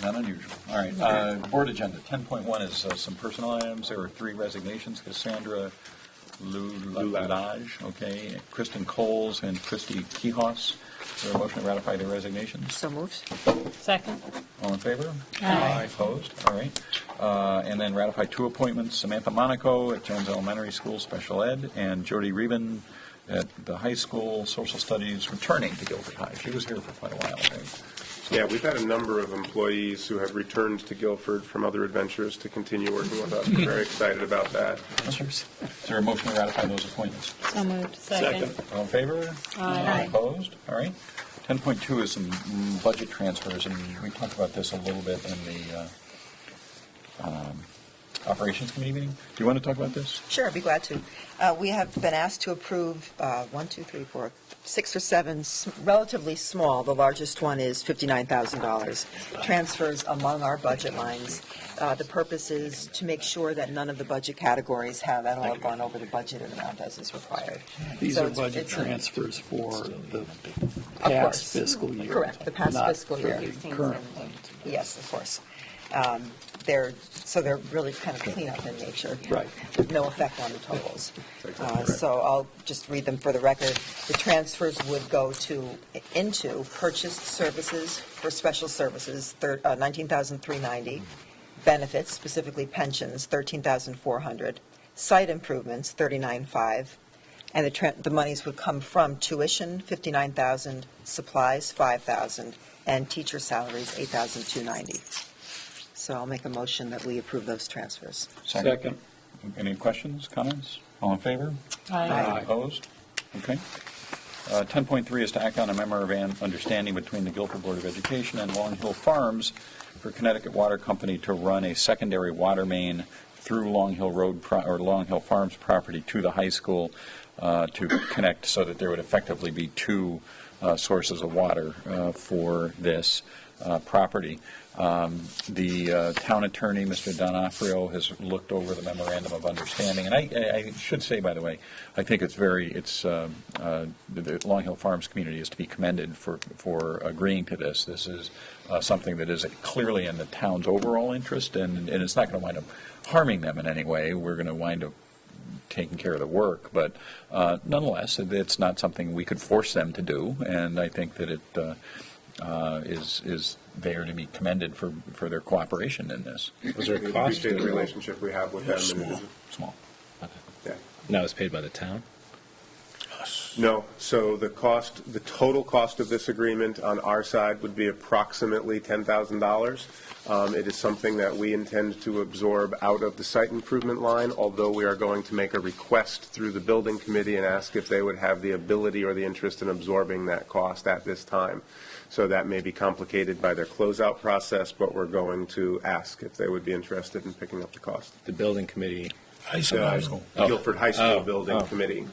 S1: Not unusual. All right. Board agenda. 10.1 is some personal items. There were 3 resignations. Cassandra Lulage, okay, Kristen Coles, and Christy Kihos. Is there a motion to ratify the resignations?
S16: So moved.
S10: Second.
S1: All in favor?
S10: Aye.
S1: Opposed? All right. And then ratify 2 appointments. Samantha Monaco at Jones Elementary School Special Ed, and Jody Reben at the high school social studies, returning to Guilford High. She was here for quite a while, right?
S2: Yeah, we've had a number of employees who have returned to Guilford from other adventures to continue working with us. We're very excited about that.
S1: Is there a motion to ratify those appointments?
S8: So moved.
S10: Second.
S1: All in favor?
S10: Aye.
S1: Opposed? All right. 10.2 is some budget transfers, and we talked about this a little bit in the Operations Committee meeting. Do you want to talk about this?
S16: Sure, I'd be glad to. We have been asked to approve 6 or 7 relatively small. The largest one is $59,000. Transfers among our budget lines. The purpose is to make sure that none of the budget categories have at all gone over the budgeted amount as is required.
S4: These
S16: So
S4: are
S16: it's-
S4: budget
S16: it's
S4: transfers for the
S16: Of
S4: past
S16: course.
S4: fiscal year.
S16: Correct, the past
S4: not
S16: fiscal year.
S4: for the current one.
S16: Yes, of course. They're really kind of cleanup in nature.
S4: Right.
S16: With no effect on the totals. So I'll just read them for the record. The transfers would go into purchased services for special services, $19,390. Benefits, specifically pensions, $13,400. Site improvements, $39,500. And the monies would come from tuition, $59,000, supplies, $5,000, and teacher salaries, $8,290. So I'll make a motion that we approve those transfers.
S4: Second.
S1: Any questions, comments? All in favor?
S10: Aye.
S1: Opposed? Okay. 10.3 is to act on a memorandum of understanding between the Guilford Board of Education and Long Hill Farms for Connecticut Water Company to run a secondary water main through Long Hill Road or Long Hill Farms property to the high school to connect so that there would effectively be 2 sources of water for this property. The town attorney, Mr. Donofrio, has looked over the memorandum of understanding, and I should say, by the way, I think the Long Hill Farms community is to be commended for agreeing to this. This is something that is clearly in the town's overall interest, and it's not going to wind up harming them in any way. We're going to wind up taking care of the work, but nonetheless, it's not something we could force them to do, and I think that it is there to be commended for their cooperation in this.
S2: Was there a cost to the relationship we have with them?
S1: Small.
S2: Yeah.
S11: No, it's paid by the town?
S2: No. So the total cost of this agreement on our side would be approximately $10,000. It is something that we intend to absorb out of the site improvement line, although we are going to make a request through the building committee and ask if they would have the ability or the interest in absorbing that cost at this time. So that may be complicated by their closeout process, but we're going to ask if they would be interested in picking up the cost.
S11: The building committee.
S2: The Guilford High School Building Committee.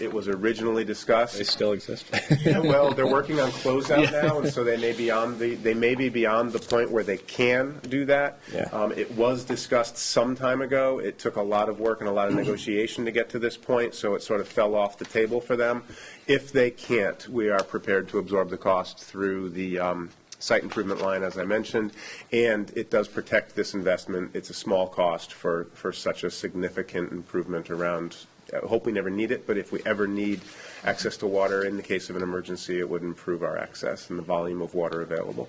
S2: It was originally discussed.
S11: They still exist?
S2: Well, they're working on closeout now, and so they may be beyond the point where they can do that.
S11: Yeah.
S2: It was discussed some time ago. It took a lot of work and a lot of negotiation to get to this point, so it sort of fell off the table for them. If they can't, we are prepared to absorb the cost through the site improvement line, as I mentioned, and it does protect this investment. It's a small cost for such a significant improvement around. I hope we never need it, but if we ever need access to water in the case of an emergency, it would improve our access and the volume of water available.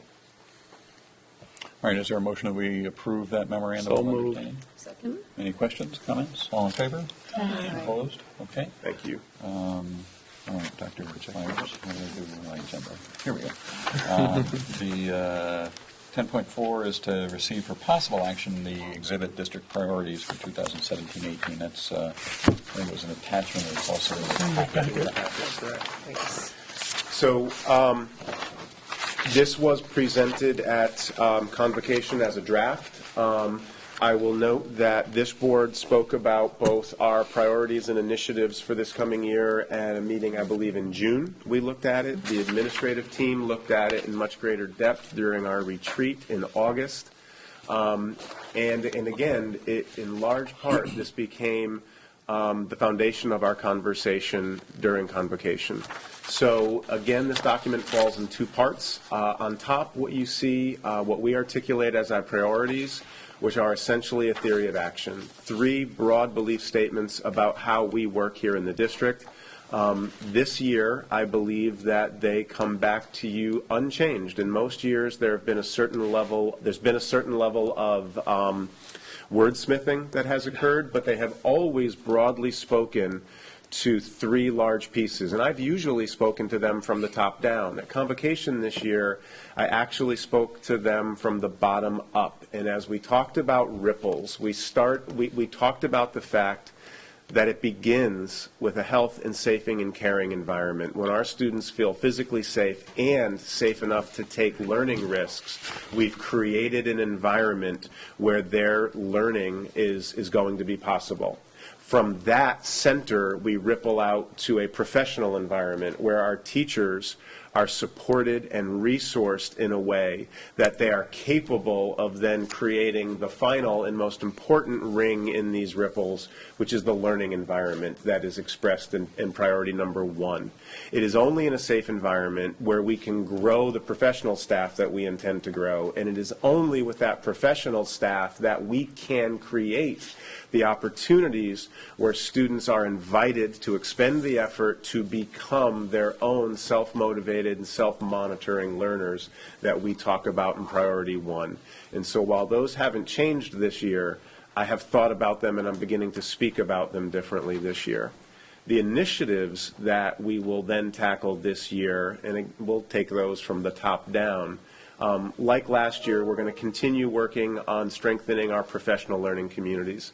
S1: All right, is there a motion that we approve that memorandum of understanding?
S16: Second.
S1: Any questions, comments? All in favor?
S16: Aye.
S1: Opposed? Okay.
S2: Thank you.
S1: All right, Dr. Myers, what do I do with my agenda? Here we go. The 10.4 is to receive for possible action the exhibit district priorities for 2017-18. That's, I think it was an attachment. It's also in the packet.
S2: So this was presented at convocation as a draft. I will note that this board spoke about both our priorities and initiatives for this coming year at a meeting, I believe, in June. We looked at it. The administrative team looked at it in much greater depth during our retreat in August. And again, in large part, this became the foundation of our conversation during convocation. So again, this document falls in two parts. On top, what you see, what we articulate as our priorities, which are essentially a theory of action. 3 broad belief statements about how we work here in the district. This year, I believe that they come back to you unchanged. In most years, there's been a certain level of wordsmithing that has occurred, but they have always broadly spoken to 3 large pieces, and I've usually spoken to them from the top down. At convocation this year, I actually spoke to them from the bottom up, and as we talked about ripples, we talked about the fact that it begins with a health and safing and caring environment. When our students feel physically safe and safe enough to take learning risks, we've created an environment where their learning is going to be possible. From that center, we ripple out to a professional environment where our teachers are supported and resourced in a way that they are capable of then creating the final and most important ring in these ripples, which is the learning environment that is expressed in priority number 1. It is only in a safe environment where we can grow the professional staff that we intend to grow, and it is only with that professional staff that we can create the opportunities where students are invited to expend the effort to become their own self-motivated and self-monitoring learners that we talk about in priority 1. And so while those haven't changed this year, I have thought about them and I'm beginning to speak about them differently this year. The initiatives that we will then tackle this year, and we'll take those from the top down, like last year, we're going to continue working on strengthening our professional learning communities.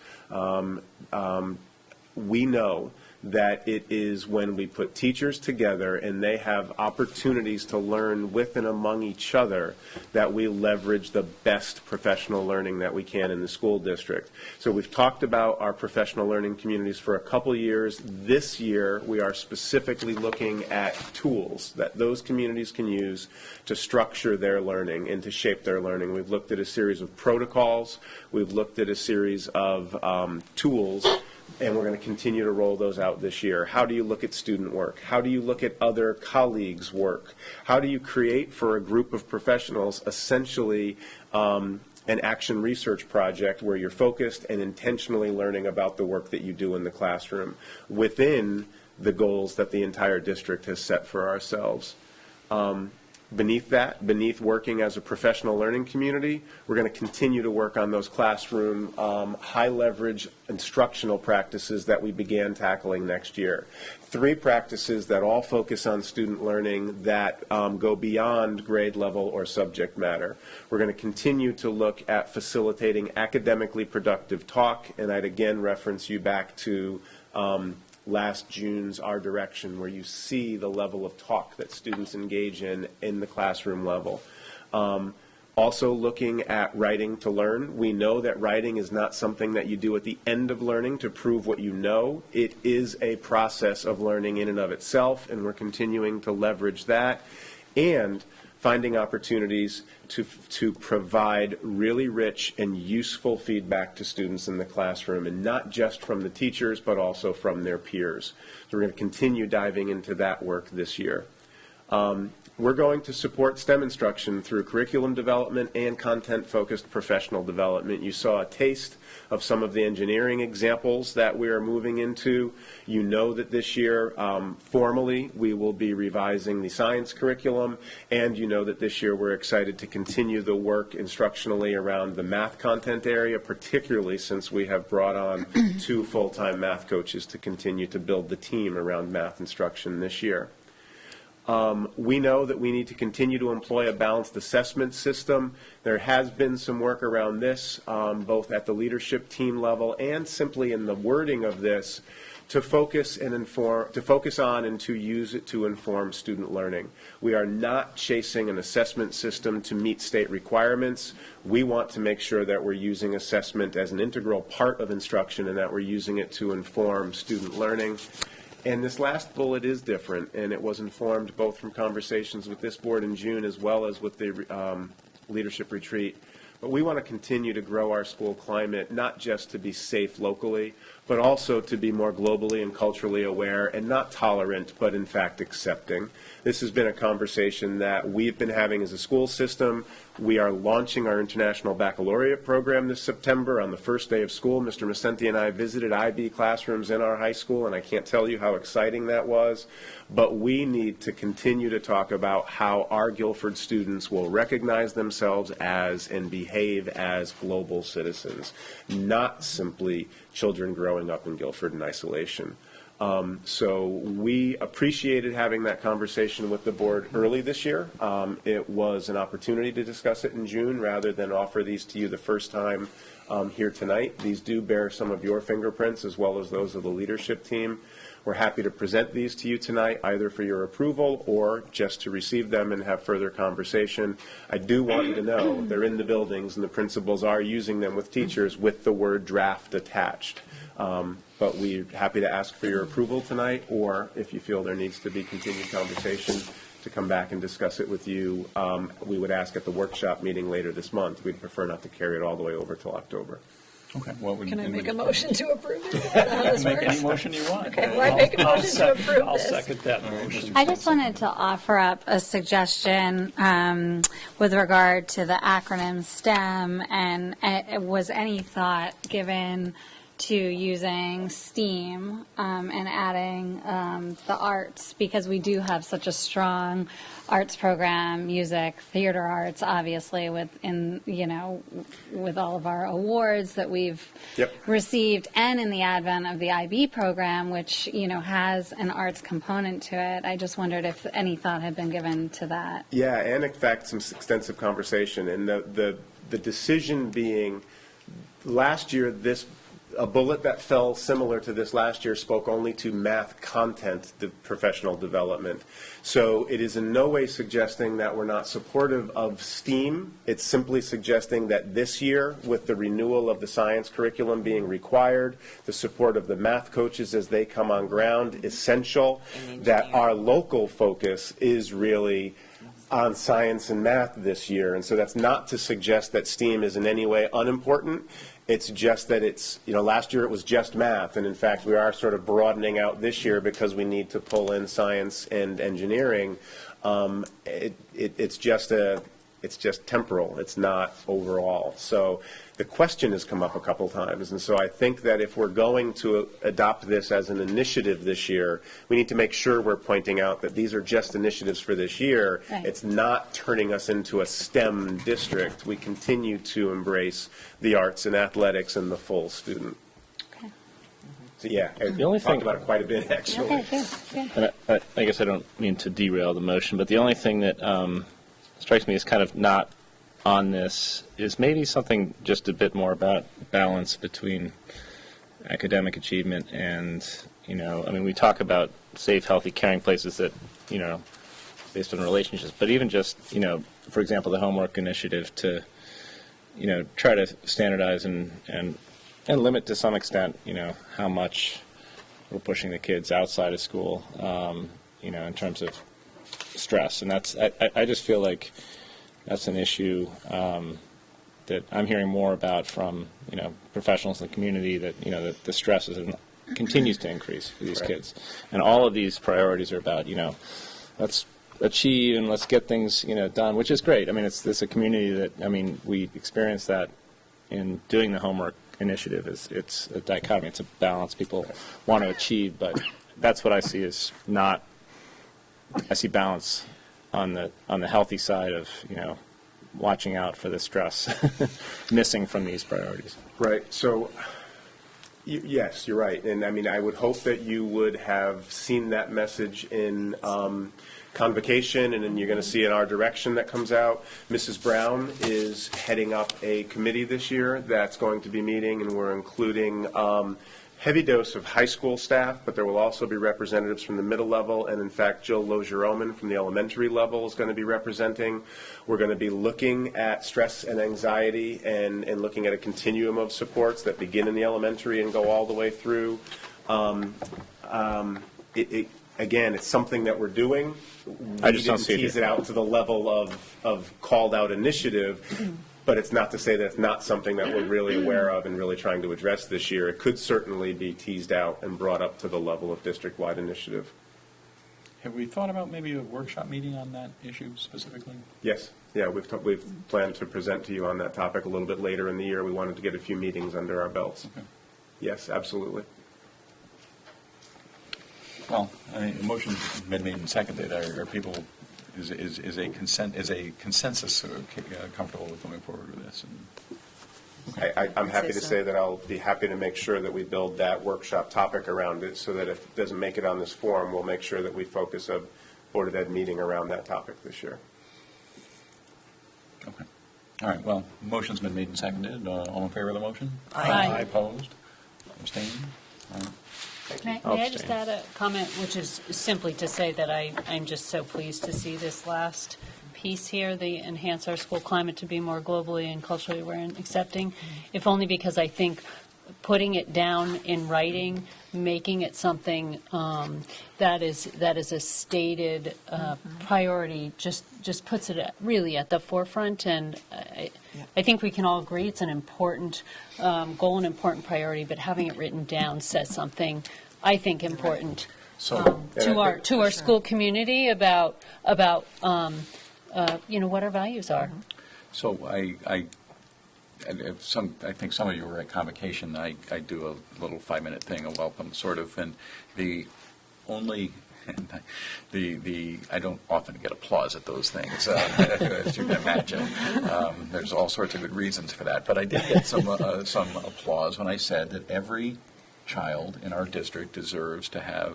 S2: We know that it is when we put teachers together and they have opportunities to learn with and among each other that we leverage the best professional learning that we can in the school district. So we've talked about our professional learning communities for a couple years. This year, we are specifically looking at tools that those communities can use to structure their learning and to shape their learning. We've looked at a series of protocols. We've looked at a series of tools, and we're going to continue to roll those out this year. How do you look at student work? How do you look at other colleagues' work? How do you create for a group of professionals essentially an action research project where you're focused and intentionally learning about the work that you do in the classroom within the goals that the entire district has set for ourselves? Beneath that, beneath working as a professional learning community, we're going to continue to work on those classroom high-leverage instructional practices that we began tackling next year. 3 practices that all focus on student learning that go beyond grade level or subject matter. We're going to continue to look at facilitating academically productive talk, and I'd again reference you back to last June's Our Direction, where you see the level of talk that students engage in the classroom level. Also looking at writing to learn. We know that writing is not something that you do at the end of learning to prove what you know. It is a process of learning in and of itself, and we're continuing to leverage that. And finding opportunities to provide really rich and useful feedback to students in the classroom, and not just from the teachers, but also from their peers. So we're going to continue diving into that work this year. We're going to support STEM instruction through curriculum development and content-focused professional development. You saw a taste of some of the engineering examples that we are moving into. You know that this year, formally, we will be revising the science curriculum, and you know that this year we're excited to continue the work instructionally around the math content area, particularly since we have brought on 2 full-time math coaches to continue to build the team around math instruction this year. We know that we need to continue to employ a balanced assessment system. There has been some work around this, both at the leadership team level and simply in the wording of this, to focus on and to use it to inform student learning. We are not chasing an assessment system to meet state requirements. We want to make sure that we're using assessment as an integral part of instruction and that we're using it to inform student learning. And this last bullet is different, and it was informed both from conversations with this board in June as well as with the leadership retreat. But we want to continue to grow our school climate, not just to be safe locally, but also to be more globally and culturally aware and not tolerant, but in fact accepting. This has been a conversation that we've been having as a school system. We are launching our International Baccalaureate program this September. On the first day of school, Mr. Macenti and I visited IB classrooms in our high school, and I can't tell you how exciting that was. But we need to continue to talk about how our Guilford students will recognize themselves as and behave as global citizens, not simply children growing up in Guilford in isolation. So we appreciated having that conversation with the board early this year. It was an opportunity to discuss it in June rather than offer these to you the first time here tonight. These do bear some of your fingerprints as well as those of the leadership team. We're happy to present these to you tonight, either for your approval or just to receive them and have further conversation. I do want you to know they're in the buildings and the principals are using them with teachers with the word draft attached. But we're happy to ask for your approval tonight, or if you feel there needs to be continued conversation, to come back and discuss it with you. We would ask at the workshop meeting later this month. We'd prefer not to carry it all the way over till October.
S1: Okay. Well,
S7: Can I make a motion to approve it?
S1: You can make any motion you want.
S7: Okay, well, I make a motion to approve
S4: I'll
S7: this.
S4: second that motion.
S8: I just wanted to offer up a suggestion with regard to the acronym STEM, and was any thought given to using STEAM and adding the arts, because we do have such a strong arts program, music, theater arts, obviously, with all of our awards that we've received, and in the advent of the IB program, which has an arts component to it. I just wondered if any thought had been given to that.
S2: Yeah, and in fact, some extensive conversation, and the decision being last year a bullet that fell similar to this last year spoke only to math content professional development. So it is in no way suggesting that we're not supportive of STEAM. It's simply suggesting that this year, with the renewal of the science curriculum being required, the support of the math coaches as they come on ground, essential, that our local focus is really on science and math this year. And so that's not to suggest that STEAM is in any way unimportant. It's just that last year it was just math, and in fact we are sort of broadening out this year because we need to pull in science and engineering. It's just temporal. It's not overall. So the question has come up a couple times, and so I think that if we're going to adopt this as an initiative this year, we need to make sure we're pointing out that these are just initiatives for this year.
S8: Right.
S2: It's not turning us into a STEM district. We continue to embrace the arts and athletics and the full student.
S8: Okay.
S2: So yeah,
S11: The only
S2: talked
S11: thing
S2: about it quite a bit, actually.
S8: Okay, good.
S11: And I guess I don't mean to derail the motion, but the only thing that strikes me as kind of not on this is maybe something just a bit more about balance between academic achievement and, we talk about safe, healthy, caring places that, based on relationships, but even just, for example, the homework initiative to, try to standardize and limit to some extent, how much we're pushing the kids outside of school, in terms of stress. And I just feel like that's an issue that I'm hearing more about from professionals in the community, that that the stress continues to increase for these kids, and all of these priorities are about let's achieve and let's get things, done, which is great. I mean, it's a community that, we experience that in doing the homework initiative. It's a dichotomy. It's a balance people want to achieve, but that's what I see as not. I see balance on the healthy side of, watching out for the stress missing from these priorities.
S2: Right. So, yes, you're right. And I would hope that you would have seen that message in convocation, and then you're going to see in our direction that comes out. Mrs. Brown is heading up a committee this year that's going to be meeting, and we're including heavy dose of high school staff, but there will also be representatives from the middle level, and in fact, Jill Logeroman from the elementary level is going to be representing. We're going to be looking at stress and anxiety and looking at a continuum of supports that begin in the elementary and go all the way through. Again, it's something that we're doing.
S11: I just don't see
S2: tease it out to the level of called out initiative. But it's not to say that it's not something that we're really aware of and really trying to address this year. It could certainly be teased out and brought up to the level of district-wide initiative.
S1: Have we thought about maybe a workshop meeting on that issue specifically?
S2: Yes. Yeah, we've planned to present to you on that topic a little bit later in the year. We wanted to get a few meetings under our belts.
S1: Okay.
S2: Yes, absolutely.
S1: Well, a motion's been made and seconded. Are people, is a consensus comfortable with going forward with this?
S2: I'm happy to say that I'll be happy to make sure that we build that workshop topic around it, so that if it doesn't make it on this forum, we'll make sure that we focus a Board of Ed meeting around that topic this year.
S1: Okay. All right, well, motion's been made and seconded. All in favor of the motion?
S10: Aye.
S1: Opposed? Abstained? All right.
S10: May I just add a comment, which is simply to say that I'm just so pleased to see this last piece here, the enhance our school climate to be more globally and culturally aware and accepting, if only because I think putting it down in writing, making it something that is a stated priority, just puts it really at the forefront. And I think we can all agree it's an important goal, an important priority, but having it written down says something, I think, important to our school community about what our values are.
S1: So I think some of you were at convocation. I do a little 5-minute thing, a welcome sort of, and the I don't often get applause at those things, as you can imagine. There's all sorts of good reasons for that, but I did get some applause when I said that every child in our district deserves to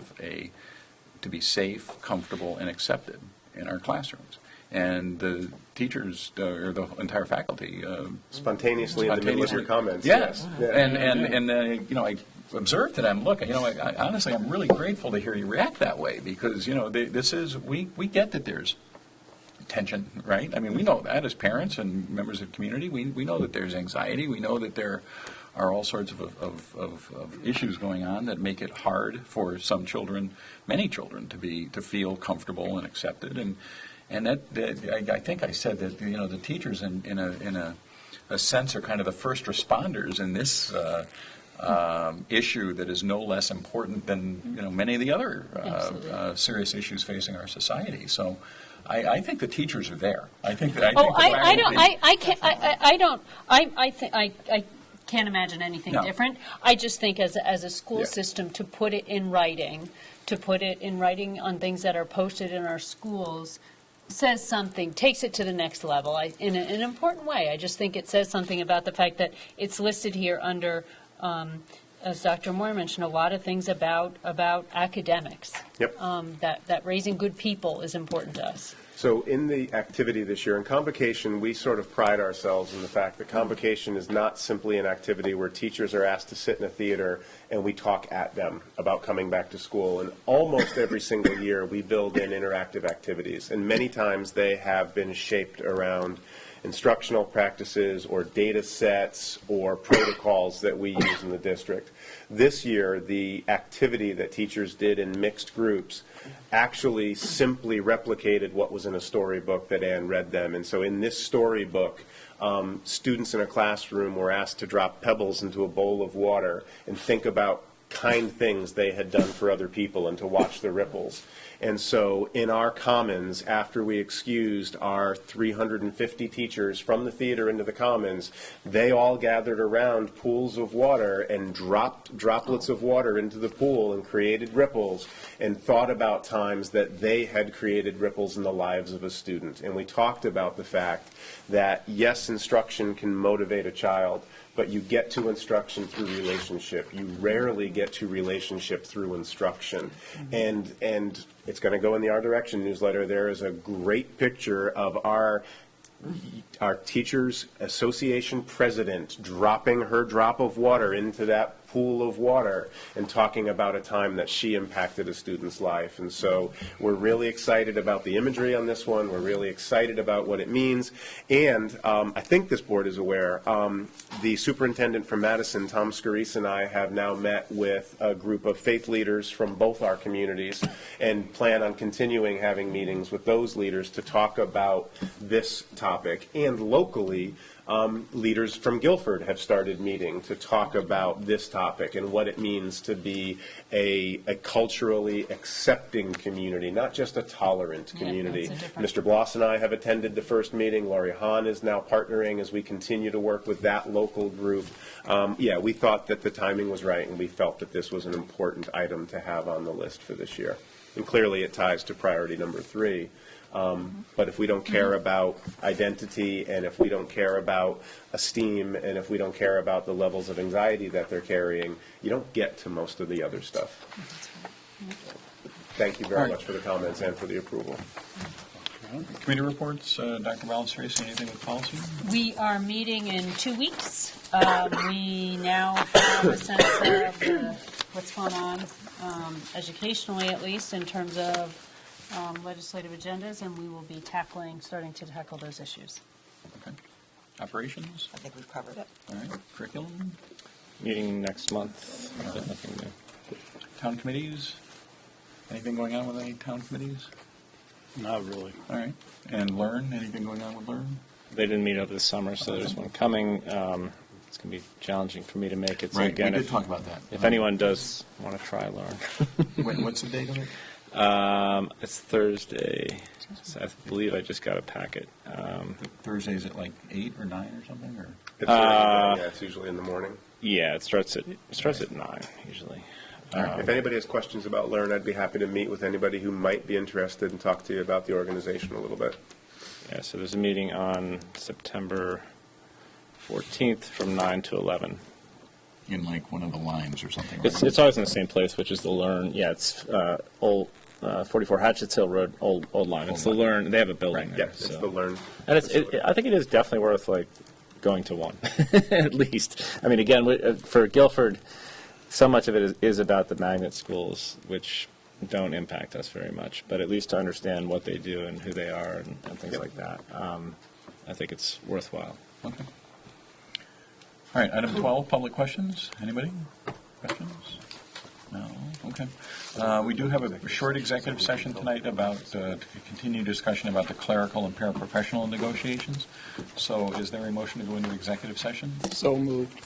S1: be safe, comfortable, and accepted in our classrooms. And the teachers, or the entire faculty,
S2: spontaneously in the middle of your comments.
S1: Yes.
S2: Yeah.
S1: And I observed to them, look, I honestly, I'm really grateful to hear you react that way, because, we get that there's tension, right? I mean, we know that as parents and members of the community. We know that there's anxiety. We know that there are all sorts of issues going on that make it hard for some children, many children, to feel comfortable and accepted. And that I think I said that the teachers in a sense are kind of the first responders in this issue that is no less important than many of the other serious issues facing our society. So I think the teachers are there. I
S10: can't imagine anything different. I just think as a school system, to put it in writing on things that are posted in our schools, says something, takes it to the next level in an important way. I just think it says something about the fact that it's listed here under, as Dr. Moore mentioned, a lot of things about academics.
S2: Yep.
S10: That raising good people is important to us.
S2: So in the activity this year, in Convocation, we sort of pride ourselves in the fact that Convocation is not simply an activity where teachers are asked to sit in a theater and we talk at them about coming back to school. And almost every single year, we build in interactive activities. And many times they have been shaped around instructional practices or data sets or protocols that we use in the district. This year, the activity that teachers did in mixed groups actually simply replicated what was in a storybook that Anne read them. And so in this storybook, students in a classroom were asked to drop pebbles into a bowl of water and think about kind things they had done for other people and to watch the ripples. And so in our commons, after we excused our 350 teachers from the theater into the commons, they all gathered around pools of water and dropped droplets of water into the pool and created ripples and thought about times that they had created ripples in the lives of a student. And we talked about the fact that, yes, instruction can motivate a child, but you get to instruction through relationship. You rarely get to relationship through instruction. And it's going to go in the Our Direction newsletter. There is a great picture of our Teachers Association president dropping her drop of water into that pool of water and talking about a time that she impacted a student's life. And so we're really excited about the imagery on this one. We're really excited about what it means. And I think this board is aware, the superintendent from Madison, Tom Scarice, and I have now met with a group of faith leaders from both our communities and plan on continuing having meetings with those leaders to talk about this topic. And locally, leaders from Guilford have started meeting to talk about this topic and what it means to be a culturally accepting community, not just a tolerant community. Mr. Bloss and I have attended the first meeting. Laurie Hahn is now partnering as we continue to work with that local group. We thought that the timing was right, and we felt that this was an important item to have on the list for this year. And clearly it ties to priority number 3. But if we don't care about identity, and if we don't care about esteem, and if we don't care about the levels of anxiety that they're carrying, you don't get to most of the other stuff. Thank you very much for the comments and for the approval.
S1: Committee reports, Dr. Ballestraci, anything with policy?
S10: We are meeting in 2 weeks. We now have a sense of what's going on, educationally at least, in terms of legislative agendas, and we will be starting to tackle those issues.
S1: Okay. Operations?
S16: I think we've covered it.
S1: All right. Curriculum?
S11: Meeting next month. Nothing new.
S1: Town committees? Anything going on with any town committees?
S4: Not really.
S1: All right. And Learn? Anything going on with Learn?
S11: They didn't meet over the summer, so there's one coming. It's going to be challenging for me to make it. So
S1: Right.
S11: again,
S1: We did talk about that.
S11: If anyone does want to try Learn.
S1: What's the date of it?
S11: It's Thursday. So I believe I just got a packet.
S1: Thursdays at like 8 or 9 or something? Or?
S2: It's usually in the morning.
S11: Yeah, it starts at 9 usually.
S2: If anybody has questions about Learn, I'd be happy to meet with anybody who might be interested and talk to you about the organization a little bit.
S11: Yeah, so there's a meeting on September 14th from 9 to 11.
S1: In like one of the lines or something, right?
S11: It's always in the same place, which is the Learn. Yeah, it's old 44 Hatchetts Hill Road, old line. It's the Learn. They have a building there.
S2: Yes, it's the Learn.
S11: And I think it is definitely worth going to one, at least. I mean, again, for Guilford, so much of it is about the magnet schools, which don't impact us very much, but at least to understand what they do and who they are and things like that. I think it's worthwhile.
S1: Okay. All right, item 12, public questions. Anybody? Questions? No? Okay. We do have a short executive session tonight about to continue discussion about the clerical and paraprofessional negotiations. So is there a motion to go into executive session?
S4: So moved.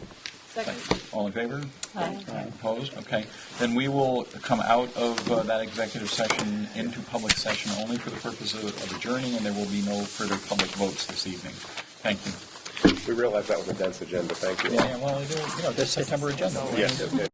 S10: Second.
S1: All in favor?
S10: Aye.
S1: Opposed? Okay. Then we will come out of that executive session into public session only for the purpose of adjourning, and there will be no further public votes this evening. Thank you.
S2: We realized that was a dense agenda. Thank you.
S1: Yeah, well, this September agenda.
S2: Yes.